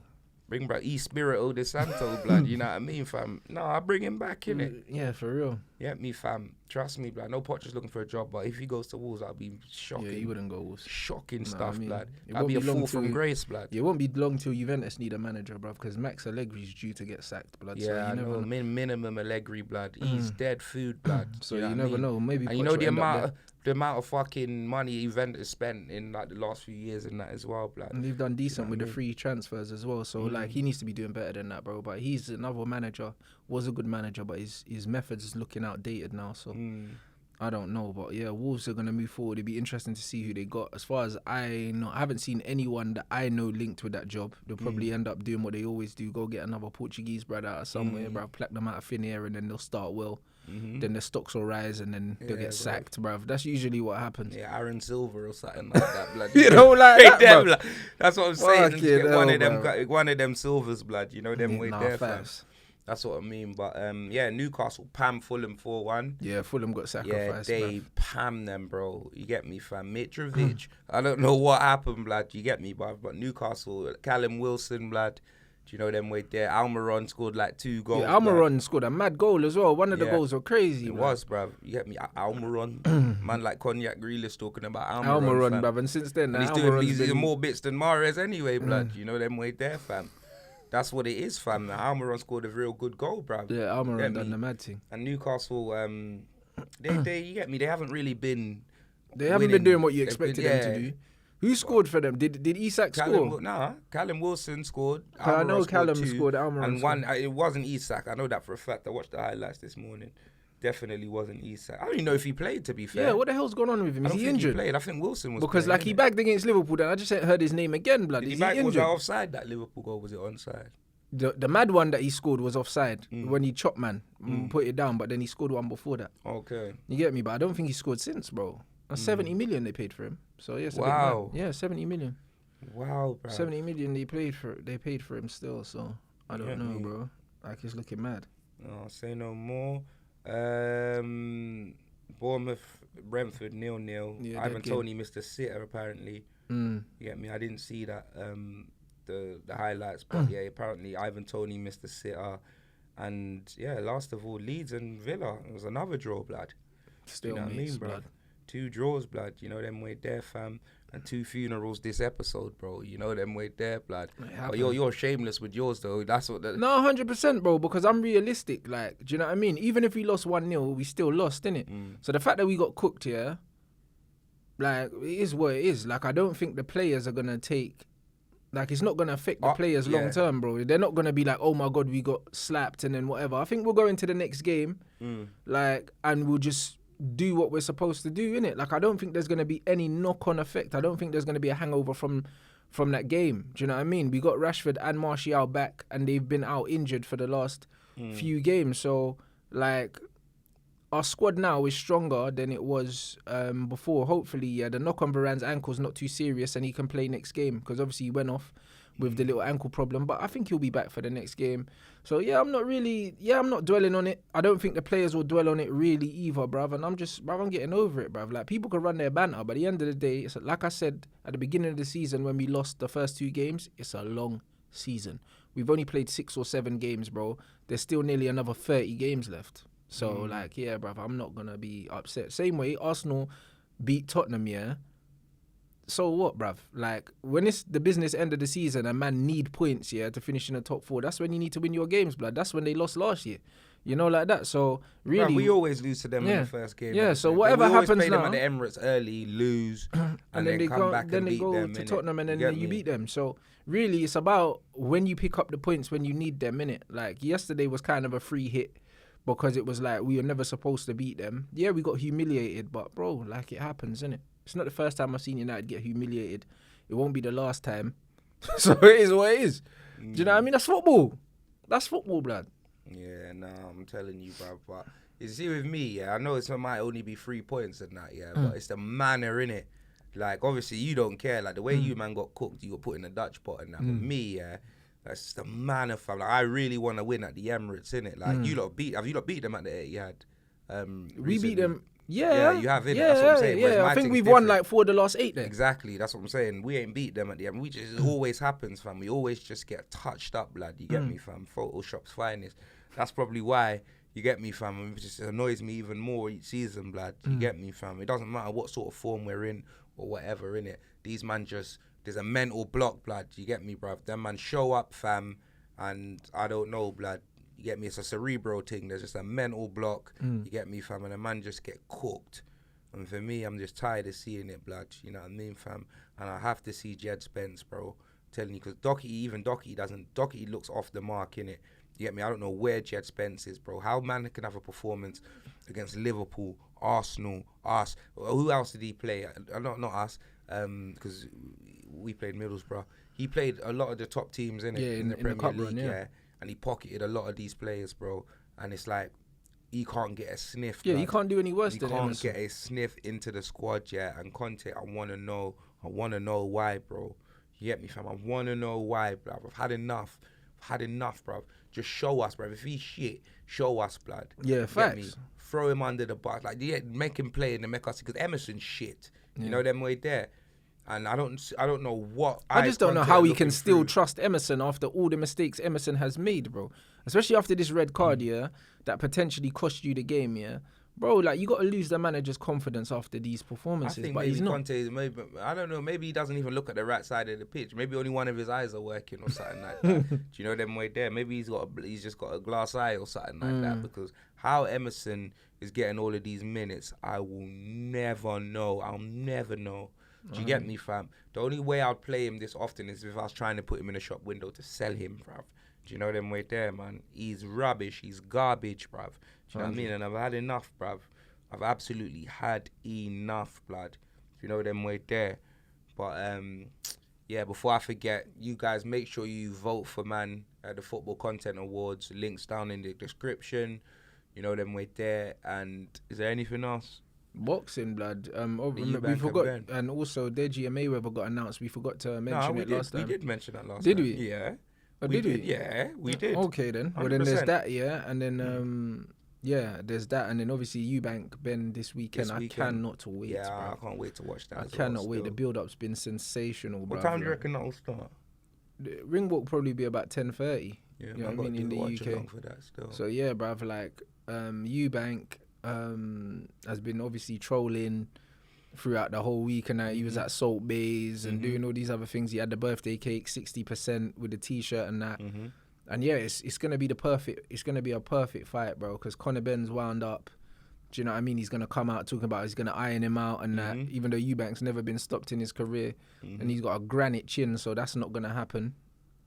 A: Bring back Espirito de Santo, blood. You know what I mean, fam? No, I bring him back, innit?
B: Yeah, for real.
A: Yeah, me, fam. Trust me, blood. I know Potter's looking for a job, but if he goes to Wolves, that'll be shocking.
B: Yeah, you wouldn't go Wolves.
A: Shocking
B: Nah,
A: stuff,
B: I mean,
A: blood.
B: it
A: That'll
B: won't
A: be a
B: be long
A: fall from
B: till-
A: grace, blood.
B: Yeah, it won't be long till Juventus need a manager, bruv, because Max Allegri's due to get sacked, blood. So
A: Yeah, I
B: you never
A: know.
B: know.
A: Minimum Allegri, blood. He's dead food, blood.
B: So
A: You know
B: you
A: what I
B: never
A: mean?
B: know. Maybe
A: And you
B: Poch
A: know
B: will
A: the
B: end up
A: amount,
B: there.
A: the amount of fucking money Juventus spent in like the last few years and that as well, blood.
B: And they've done decent
A: what
B: with
A: I
B: the
A: mean?
B: free transfers as well. So like he needs to be doing better than that, bro. But he's another manager. Was a good manager, but his methods is looking outdated now. So I don't know. But yeah, Wolves are gonna move forward. It'd be interesting to see who they got. As far as I know, I haven't seen anyone that I know linked with that job. They'll probably end up doing what they always do: go get another Portuguese brother out of somewhere, bro. Pluck them out of thin air, and then they'll start well. Then the stocks will rise, and then they'll
A: Yeah,
B: get sacked, bruv. That's usually what happens.
A: Yeah, Aaron Silver or something like that, blood.
B: You know, like that,
A: them,
B: bruv.
A: blood. That's what I'm saying.
B: Fucking
A: Get
B: hell,
A: one of them Silvers, blood. You know them way
B: Nah,
A: there, fam.
B: facts.
A: That's what I mean. But yeah, Newcastle Pam Fulham 4-1.
B: Yeah, Fulham got
A: Yeah,
B: sacrificed.
A: they
B: bruv.
A: Pam them, bro. You get me, fam. Mitrovic. I don't know what happened, blood. You get me, bruv. But Newcastle, Callum Wilson, blood. Do you know them way there? Almiron scored like 2 goals.
B: Yeah, Almiron scored a mad goal as well. One of the
A: Yeah.
B: goals were crazy.
A: It
B: bruv.
A: was, bruv. You get me? Almiron. Man like Cognac Grealish talking about Almiron,
B: Almiron,
A: fam.
B: bruv. And since then,
A: And he's
B: Almiron's
A: doing
B: been-
A: more bits than Mahrez anyway, blood. You know them way there, fam. That's what it is, fam. Almiron scored a real good goal, bruv.
B: Yeah, Almiron
A: Get
B: done
A: me?
B: the mad thing.
A: And Newcastle, they you get me? They haven't really been.
B: They haven't been
A: winning.
B: doing what you
A: They've
B: expected
A: been-
B: them to
A: yeah.
B: do. Who scored for them? Did Isak score?
A: Callum Wilson scored.
B: I know
A: Almiron
B: Callum
A: 2,
B: scored, Almiron
A: and
B: scored.
A: one. It wasn't Isak. I know that for a fact. I watched the highlights this morning. Definitely wasn't Isak. I don't even know if he played. To be fair,
B: Yeah, what the hell's going on with him?
A: I
B: Is
A: don't
B: he
A: think
B: injured?
A: he played. I think Wilson was
B: Because
A: playing,
B: like he
A: innit?
B: bagged against Liverpool, then I just ain't heard his name again, blood.
A: Did
B: Is
A: he
B: he
A: back, was
B: injured?
A: that offside? That Liverpool goal, was it onside?
B: The mad one that he scored was offside when he chopped man, put it down, but then he scored one before that.
A: Okay.
B: You get me? But I don't think he scored since, bro. And 70 million they paid for him. So yes,
A: Wow.
B: yeah, 70 million.
A: Wow, bro.
B: 70 million they paid for him still. So I don't know, bro. Like it's looking mad.
A: No, say no more. Bournemouth, Brentford 0-0.
B: Yeah,
A: Ivan
B: that game.
A: Toney missed a sitter apparently. You get me? I didn't see that the highlights, but yeah, apparently Ivan Toney missed a sitter. And yeah, last of all, Leeds and Villa. It was another draw, blood.
B: Still,
A: you know what I mean, bro?
B: blood.
A: 2 draws, blood. You know them way there, fam. And 2 funerals this episode, bro. You know them way there, blood. But you're shameless with yours though. That's what.
B: No, 100%, bro. Because I'm realistic. Like, do you know what I mean? Even if we lost 1-0, we still lost, innit? So the fact that we got cooked here, like, it is what it is. Like, I don't think the players are gonna take. Like, it's not going to affect the players long term, bro. They're not going to be like, oh, my God, we got slapped and then whatever. I think we'll go into the next game, like, and we'll just do what we're supposed to do, innit? Like, I don't think there's going to be any knock-on effect. I don't think there's going to be a hangover from that game. Do you know what I mean? We got Rashford and Martial back, and they've been out injured for the last few games. So, like, our squad now is stronger than it was before. Hopefully, the knock on Varane's ankle's not too serious and he can play next game, because obviously he went off with the little ankle problem, but I think he'll be back for the next game. So yeah, I'm not dwelling on it. I don't think the players will dwell on it really either, bruv. And I'm getting over it, bruv. Like, people can run their banter, but at the end of the day, it's like I said at the beginning of the season when we lost the first 2 games, it's a long season. We've only played 6 or 7 games, bro. There's still nearly another 30 games left. So, like, yeah, bruv, I'm not going to be upset. Same way, Arsenal beat Tottenham, yeah? So what, bruv? Like, when it's the business end of the season and man need points, yeah, to finish in the top 4, that's when you need to win your games, blood. That's when they lost last year. You know, like that. So, really...
A: Bruv, we always lose to them in the first game.
B: Yeah, so whatever happens now...
A: We always play them at the Emirates early, lose, and then come back and beat them.
B: Then they go to Tottenham and then you beat them. So, really, it's about when you pick up the points when you need them, innit? Like, yesterday was kind of a free hit, because it was like we were never supposed to beat them. Yeah, we got humiliated, but bro, like, it happens, innit? It's not the first time I've seen United get humiliated. It won't be the last time. So it is what it is. Do you know what I mean? That's football. That's football, blood.
A: Yeah, no, I'm telling you, bro. But you see, with me, yeah, I know it might only be 3 points and that, yeah, but it's the manner, innit? Like, obviously, you don't care. Like, the way you, man, got cooked, you got put in a Dutch pot and that. But me, yeah, that's just the manner, fam. Like, I really want to win at the Emirates, innit? Like, have you lot beat them at the Etihad?
B: We beat them.
A: Yeah, you have, innit? That's what I'm saying.
B: Yeah, I think we've won like 4 of the last 8 then.
A: Exactly, that's what I'm saying. We ain't beat them at the Emirates. It always happens, fam. We always just get touched up, lad. You get me, fam? Photoshop's finest. That's probably why, you get me, fam. It just annoys me even more each season, blood. You get me, fam? It doesn't matter what sort of form we're in or whatever, innit? These man just, there's a mental block, blood. You get me, bruv? Them man show up, fam, and I don't know, blood. You get me? It's a cerebral thing. There's just a mental block. You get me, fam? And a man just get cooked. And for me, I'm just tired of seeing it, blood. You know what I mean, fam? And I have to see Jed Spence, bro. I'm telling you, because Doherty looks off the mark, innit? You get me? I don't know where Jed Spence is, bro. How man can have a performance against Liverpool, Arsenal, us. Who else did he play? Not us, because we played Middlesbrough. He played a lot of the top teams in the Premier League, yeah. And he pocketed a lot of these players, bro. And it's like, he can't get a sniff.
B: Yeah, you can't do any worse than
A: him. He can't get a sniff into the squad, yeah. And Conte, I want to know why, bro. You get me, fam? I want to know why, bro. I've had enough, bro. Just show us, bro. If he's shit, show us, blood.
B: Yeah, facts.
A: Throw him under the bus. Like, yeah, make him play in the Mecca, because Emerson's shit. You know them way there. And I don't know what.
B: I just don't know how he can still trust Emerson after all the mistakes Emerson has made, bro. Especially after this red card, yeah, that potentially cost you the game, yeah. Bro, like, you got to lose the manager's confidence after these performances.
A: I think
B: but
A: maybe
B: he's not.
A: Conte is I don't know, maybe he doesn't even look at the right side of the pitch. Maybe only one of his eyes are working or something like that. Do you know them way there? Maybe he's just got a glass eye or something like that. Because how Emerson is getting all of these minutes, I will never know. I'll never know. Do you get me, fam? The only way I'd play him this often is if I was trying to put him in a shop window to sell him, bruv. Do you know them way there, man? He's rubbish. He's garbage, bruv. Do you know what I mean? And I've had enough, bruv. I've absolutely had enough, blood. Do you know them way there? But, yeah, before I forget, you guys make sure you vote for, man, at the Football Content Awards. Links down in the description. You know them way there. And is there anything else?
B: Boxing, blood. We forgot, and also Deji and Mayweather got announced. We forgot to mention it last time.
A: We did mention that last time.
B: Did we?
A: Yeah.
B: Oh, did we?
A: Yeah, we did.
B: Okay then. Well then there's
A: 100%.
B: that, yeah, and then there's that, and then obviously Eubank Ben this weekend. I cannot wait.
A: Yeah,
B: bruv.
A: I can't wait to watch that.
B: I
A: as
B: cannot
A: well,
B: wait. The
A: still.
B: build-up's been sensational.
A: What
B: bruv,
A: time do you
B: like.
A: reckon that'll start?
B: The Ringwalk probably be about 10:30.
A: Yeah,
B: You know
A: man,
B: what I mean, in the
A: watch
B: UK.
A: along for that still.
B: So yeah, bruv, like Eubank has been obviously trolling throughout the whole week, and he was at Salt Bays and doing all these other things. He had the birthday cake 60% with the t-shirt and that. And yeah, it's gonna be a perfect fight, bro, because Conor Ben's wound up. Do you know what I mean? He's gonna come out talking about he's gonna iron him out and that, even though Eubank's never been stopped in his career, and he's got a granite chin, so that's not gonna happen.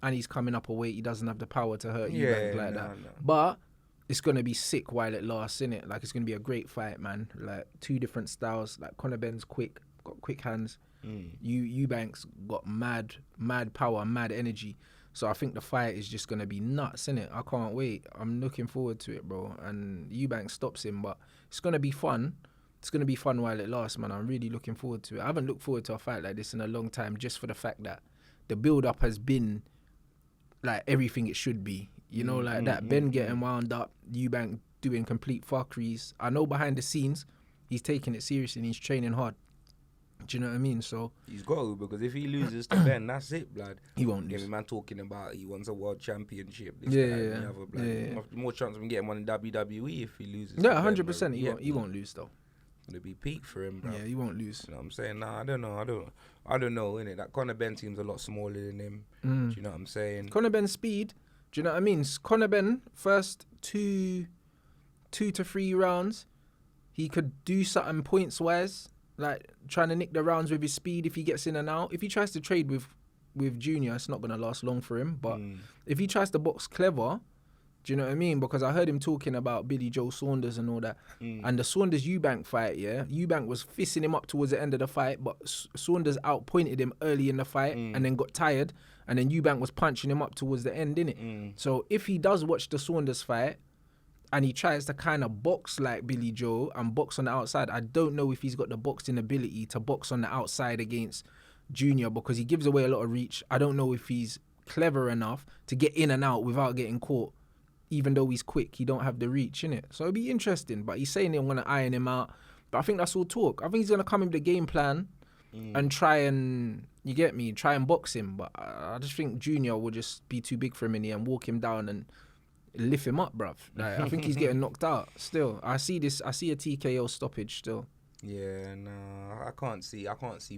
B: And he's coming up a weight, he doesn't have the power to hurt Eubank like that. No. But it's gonna be sick while it lasts, innit? Like, it's gonna be a great fight, man. Like, two different styles. Like, Conor Ben's got quick hands. Eubank's got mad power, mad energy. So I think the fight is just gonna be nuts, innit? I can't wait. I'm looking forward to it, bro. And Eubank stops him, but it's gonna be fun. It's gonna be fun while it lasts, man. I'm really looking forward to it. I haven't looked forward to a fight like this in a long time, just for the fact that the build-up has been like everything it should be. You know, like that. Ben getting wound up, Eubank doing complete fuckeries. I know behind the scenes, he's taking it seriously and he's training hard. Do you know what I mean? So
A: he's got to, because if he loses to Ben, that's it, blood.
B: He won't lose.
A: Yeah, man talking about he wants a world championship. More chance of him getting one in WWE if he loses.
B: Yeah, 100%. He won't lose though.
A: It'll be peak for him, bro.
B: Yeah, he won't lose.
A: You know what I'm saying? Nah, I don't know, innit? That Conor Ben team's a lot smaller than him. Do you know what I'm saying?
B: Conor Ben's speed. Do you know what I mean? Conor Ben, first two to 3 rounds, he could do something points-wise, like trying to nick the rounds with his speed if he gets in and out. If he tries to trade with Junior, it's not going to last long for him. But if he tries to box clever, do you know what I mean? Because I heard him talking about Billy Joe Saunders and all that. And the Saunders-Eubank fight, yeah? Eubank was fisting him up towards the end of the fight, but Saunders outpointed him early in the fight and then got tired. And then Eubank was punching him up towards the end, innit? So if he does watch the Saunders fight and he tries to kind of box like Billy Joe and box on the outside, I don't know if he's got the boxing ability to box on the outside against Junior, because he gives away a lot of reach. I don't know if he's clever enough to get in and out without getting caught. Even though he's quick, he don't have the reach, innit? So it'll be interesting. But he's saying I'm going to iron him out. But I think that's all talk. I think he's going to come in with a game plan and try and, you get me, try and box him. But I just think Junior will just be too big for him in here and walk him down and lift him up, bruv. Like, I think he's getting knocked out still. I see a TKO stoppage still.
A: Yeah, no, I can't see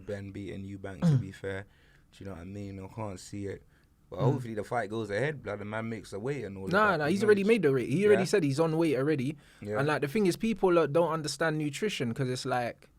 A: Ben beating Eubank, to be fair. Do you know what I mean? I can't see it. But hopefully the fight goes ahead, blood. The man makes a weight and all that.
B: Nah, he's already made the weight. He already said he's on weight already.
A: Yeah.
B: And like the thing is, people don't understand nutrition, because it's like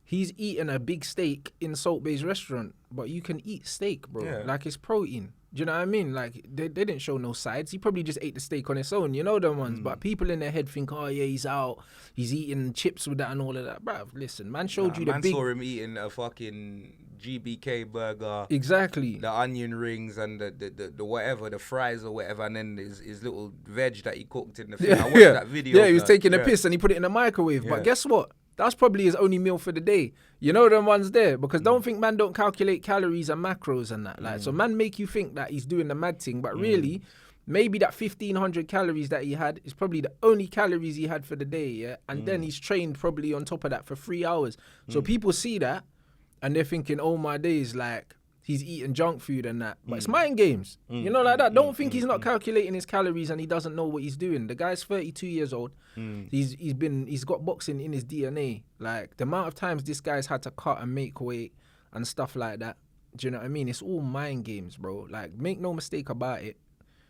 B: he's eating a big steak in Salt Bay's restaurant, but you can eat steak, bro.
A: Yeah.
B: Like, it's protein. Do you know what I mean? Like, they didn't show no sides. He probably just ate the steak on its own. You know them ones. But people in their head think, oh yeah, he's out. He's eating chips with that and all of that. Bruv, listen, man showed you the big...
A: Man saw him eating a fucking GBK burger.
B: Exactly.
A: The onion rings and the whatever, the fries or whatever, and then his little veg that he cooked in the thing. I watched that video.
B: Yeah, he was taking a piss and he put it in the microwave. But guess what? That's probably his only meal for the day. You know them ones there? Because don't think man don't calculate calories and macros and that. Like, so man make you think that he's doing the mad thing, but really, maybe that 1,500 calories that he had is probably the only calories he had for the day, yeah? And then he's trained probably on top of that for 3 hours. So people see that and they're thinking, oh my days, like, he's eating junk food and that. But it's mind games. You know, like that. Don't think he's not calculating his calories and he doesn't know what he's doing. The guy's 32 years old. He's got boxing in his DNA. Like, the amount of times this guy's had to cut and make weight and stuff like that. Do you know what I mean? It's all mind games, bro. Like, make no mistake about it.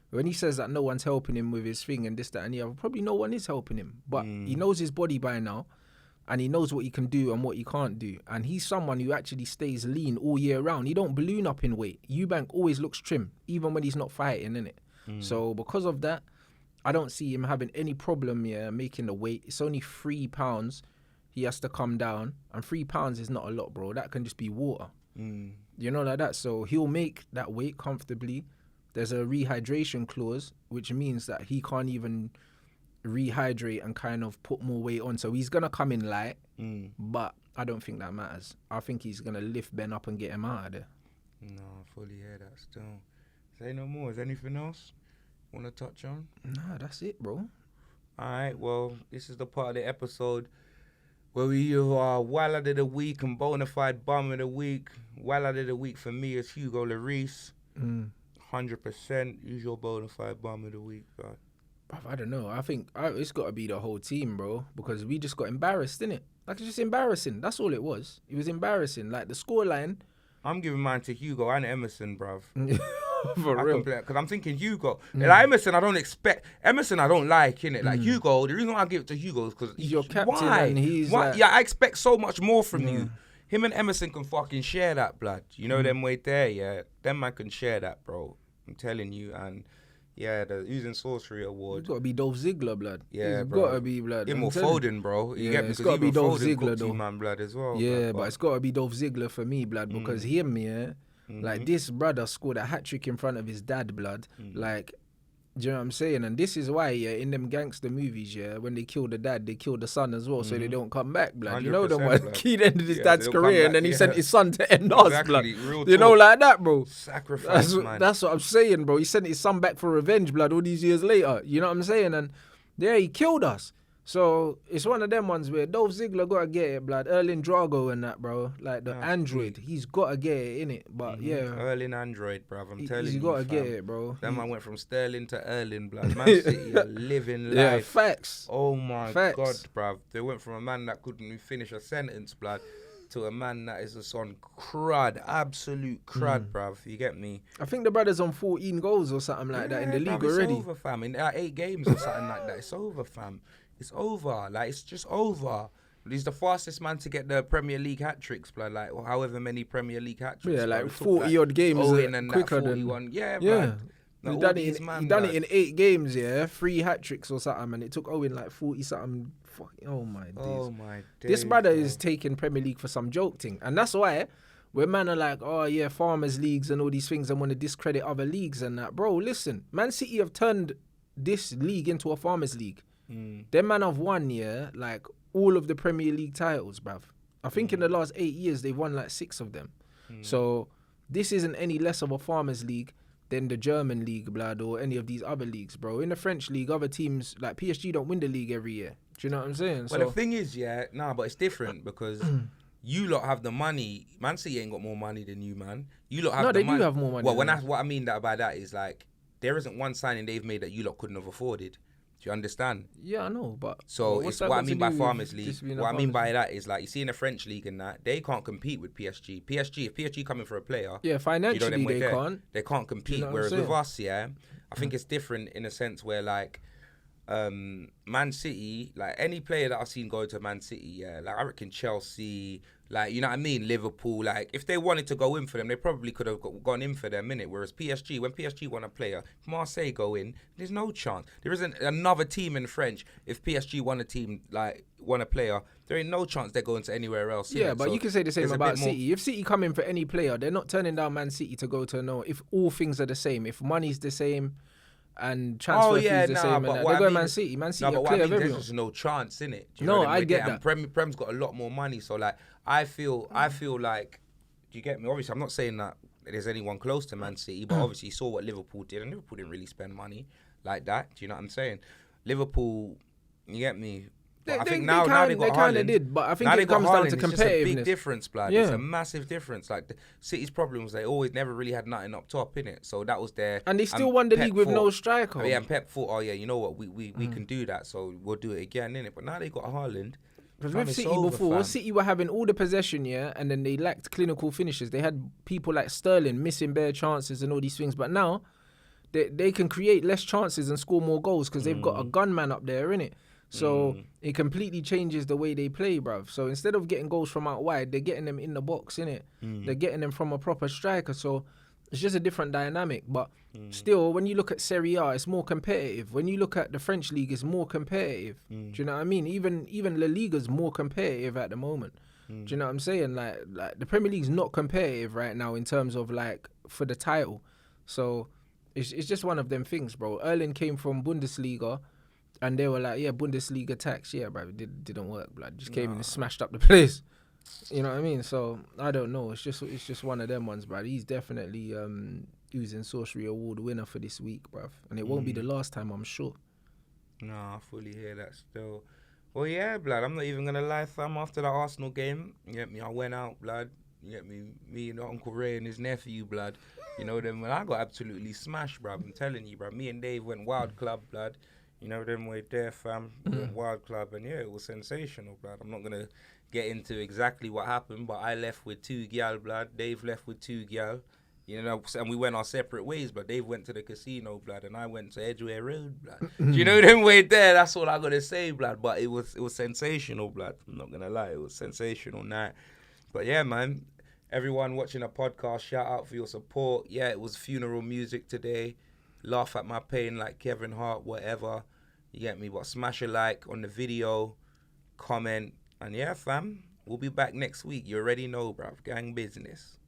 B: When he says that no one's helping him with his thing and this, that, and the other, probably no one is helping him. But he knows his body by now. And he knows what he can do and what he can't do. And he's someone who actually stays lean all year round. He don't balloon up in weight. Eubank always looks trim, even when he's not fighting, innit? So because of that, I don't see him having any problem making the weight. It's only 3 pounds he has to come down. And 3 pounds is not a lot, bro. That can just be water. You know, like that. So he'll make that weight comfortably. There's a rehydration clause, which means that he can't even rehydrate and kind of put more weight on. So he's going to come in light, but I don't think that matters. I think he's going to lift Ben up and get him out of there.
A: No, I fully hear that still. Say no more. Is there anything else you want to touch on?
B: Nah, that's it, bro.
A: All right, well, this is the part of the episode where we are Wallad of the Week and Bonafide Bum of the Week. Wallad of the Week for me is Hugo Lloris. 100%. Use your Bonafide Bum of the Week, bro.
B: I don't know. I think it's got to be the whole team, bro, because we just got embarrassed, innit? Like, it's just embarrassing. That's all it was. It was embarrassing. Like, the scoreline.
A: I'm giving mine to Hugo and Emerson, bruv.
B: For real.
A: Because I'm thinking Hugo. Like Emerson, I don't expect. Emerson, I don't like, innit? Like Hugo, the reason why I give it to Hugo is because
B: he's your captain.
A: Why?
B: And he's
A: why?
B: like,
A: Yeah, I expect so much more from you. Him and Emerson can fucking share that, blood. You know them way there, yeah? Them man can share that, bro. I'm telling you. And yeah, the Oozing Sorcery Award.
B: It's got to be Dolph Ziggler, blood.
A: Yeah,
B: it's
A: bro.
B: got to be, blood.
A: Him or Foden, bro. You get me?
B: It's
A: Because
B: got to be
A: even
B: Dolph
A: Foden
B: Ziggler,
A: cooked
B: though.
A: you, man, blood, as well.
B: Yeah,
A: blood,
B: but it's got to be Dolph Ziggler for me, blood, because him, yeah, like this brother scored a hat-trick in front of his dad, blood. Like, do you know what I'm saying? And this is why, yeah, in them gangster movies, yeah, when they kill the dad, they kill the son as well, so they don't come back, blood. You know the one, he ended his dad's career, and then he sent his son to end us, blood. You know, like that, bro.
A: Sacrifice, man.
B: That's what I'm saying, bro. He sent his son back for revenge, blood, all these years later. You know what I'm saying? And yeah, he killed us. So it's one of them ones where Dolph Ziggler got to get it, blood. Erling Drago and that, bro. Like the android, he's got to get it, innit? But yeah.
A: Erling android, bruv. I'm telling you.
B: He's got to get it, bro.
A: Then man went from Sterling to Erling, blood. Man City are living life.
B: Yeah, facts.
A: Oh my God, bruv. They went from a man that couldn't even finish a sentence, blood, to a man that is just on crud, absolute crud, bruv. You get me?
B: I think the brother's on 14 goals or something like that in the league
A: bruv,
B: already.
A: It's over, fam. In 8 games or something like that. It's over, fam. It's over. Like, it's just over. He's the fastest man to get the Premier League hat-tricks, blood. Like, or however many Premier League hat-tricks.
B: Yeah, like 40-odd games quicker than...
A: Yeah,
B: yeah.
A: Like,
B: he done it in 8 games, yeah. 3 hat-tricks or something, and it took Owen like 40-something. Oh, my days.
A: Oh, my days.
B: This brother is taking Premier League for some joke thing. And that's why when man are like, oh, yeah, Farmers Leagues and all these things and want to discredit other leagues and that. Bro, listen. Man City have turned this league into a Farmers League. Them man have won, yeah, like all of the Premier League titles, bruv. I think in the last 8 years, they've won like 6 of them. So this isn't any less of a Farmers League than the German league, blood, or any of these other leagues, bro. In the French league, other teams, like PSG don't win the league every year. Do you know what I'm saying?
A: Well, the thing is, yeah, but it's different because you lot have the money. Man City ain't got more money than you, man. You lot have the money. No,
B: they do have more money.
A: Well, what I mean by that is like, there isn't one signing they've made that you lot couldn't have afforded. Do you understand?
B: Yeah, I know, but...
A: So it's what I mean by Farmers League. What I mean by that is like, you see in the French league and that, they can't compete with PSG. If PSG coming for a player...
B: Yeah, financially they can't.
A: They can't compete. You know, whereas with us, yeah, I think it's different in a sense where like, Man City, like any player that I've seen go to Man City, yeah, like I reckon Chelsea, like, you know what I mean, Liverpool, like if they wanted to go in for them, they probably could have gone in for them, innit? Whereas PSG, when PSG want a player, if Marseille go in, there's no chance. There isn't another team in French. If PSG want a player, there ain't no chance they're going to anywhere else.
B: Yeah, but so you can say the same about City. If City come in for any player, they're not turning down Man City to go to if all things are the same, if money's the same, and transfer fees the same, and they go Man City. Man City are clear of everyone.
A: There's just no chance in it.
B: No, I get that.
A: And Prem's got a lot more money, so like I feel like, do you get me? Obviously, I'm not saying that there's anyone close to Man City, but obviously you saw what Liverpool did, and Liverpool didn't really spend money like that. Do you know what I'm saying? Liverpool, you get me? I think now they kind of
B: did, but I think it comes down to competitiveness. It's just a big
A: difference, blood. Yeah. It's a massive difference. Like the City's problem was they always never really had nothing up top in it, so that was their.
B: And they still won the league with no striker.
A: Yeah, and Pep thought, oh yeah, you know what, we can do that, so we'll do it again, innit? But now they got Haaland.
B: Because with City before, City were having all the possession, yeah, and then they lacked clinical finishes. They had people like Sterling missing bare chances and all these things, but now they can create less chances and score more goals because they've got a gunman up there, innit? So it completely changes the way they play, bruv. So instead of getting goals from out wide, they're getting them in the box, innit? They're getting them from a proper striker. So it's just a different dynamic. But still, when you look at Serie A, it's more competitive. When you look at the French league, it's more competitive. Do you know what I mean? Even La Liga's more competitive at the moment. Do you know what I'm saying? Like the Premier League's not competitive right now in terms of like for the title. So it's just one of them things, bro. Erling came from Bundesliga. And they were like, yeah, Bundesliga tax. Yeah, bro, it didn't work, blood. Just came in and smashed up the place. You know what I mean? So I don't know. It's just one of them ones, bruv. He's definitely Oozing Sorcery Award winner for this week, bruv. And it won't be the last time, I'm sure.
A: No, I fully hear that still. Well, yeah, blood. I'm not even gonna lie, fam. After the Arsenal game, you get me? I went out, blood. You get me? Me and Uncle Ray and his nephew, blood. You know them. When I got absolutely smashed, bruv. I'm telling you, bruv. Me and Dave went Wild Club, blood. You know them way there, fam. We went Wild Club, and yeah, it was sensational, blood. I'm not gonna get into exactly what happened, but I left with 2 gyal, blood. Dave left with 2 gyal. You know, and we went our separate ways, but Dave went to the casino, blood, and I went to Edgware Road, blood. Do you know them way there? That's all I gotta say, blood. But it was sensational, blood. I'm not gonna lie, it was sensational night. But yeah, man, everyone watching a podcast, shout out for your support. Yeah, it was funeral music today. Laugh at my pain like Kevin Hart, whatever. You get me? But smash a like on the video, comment, and yeah, fam, we'll be back next week. You already know, bruv. Gang business.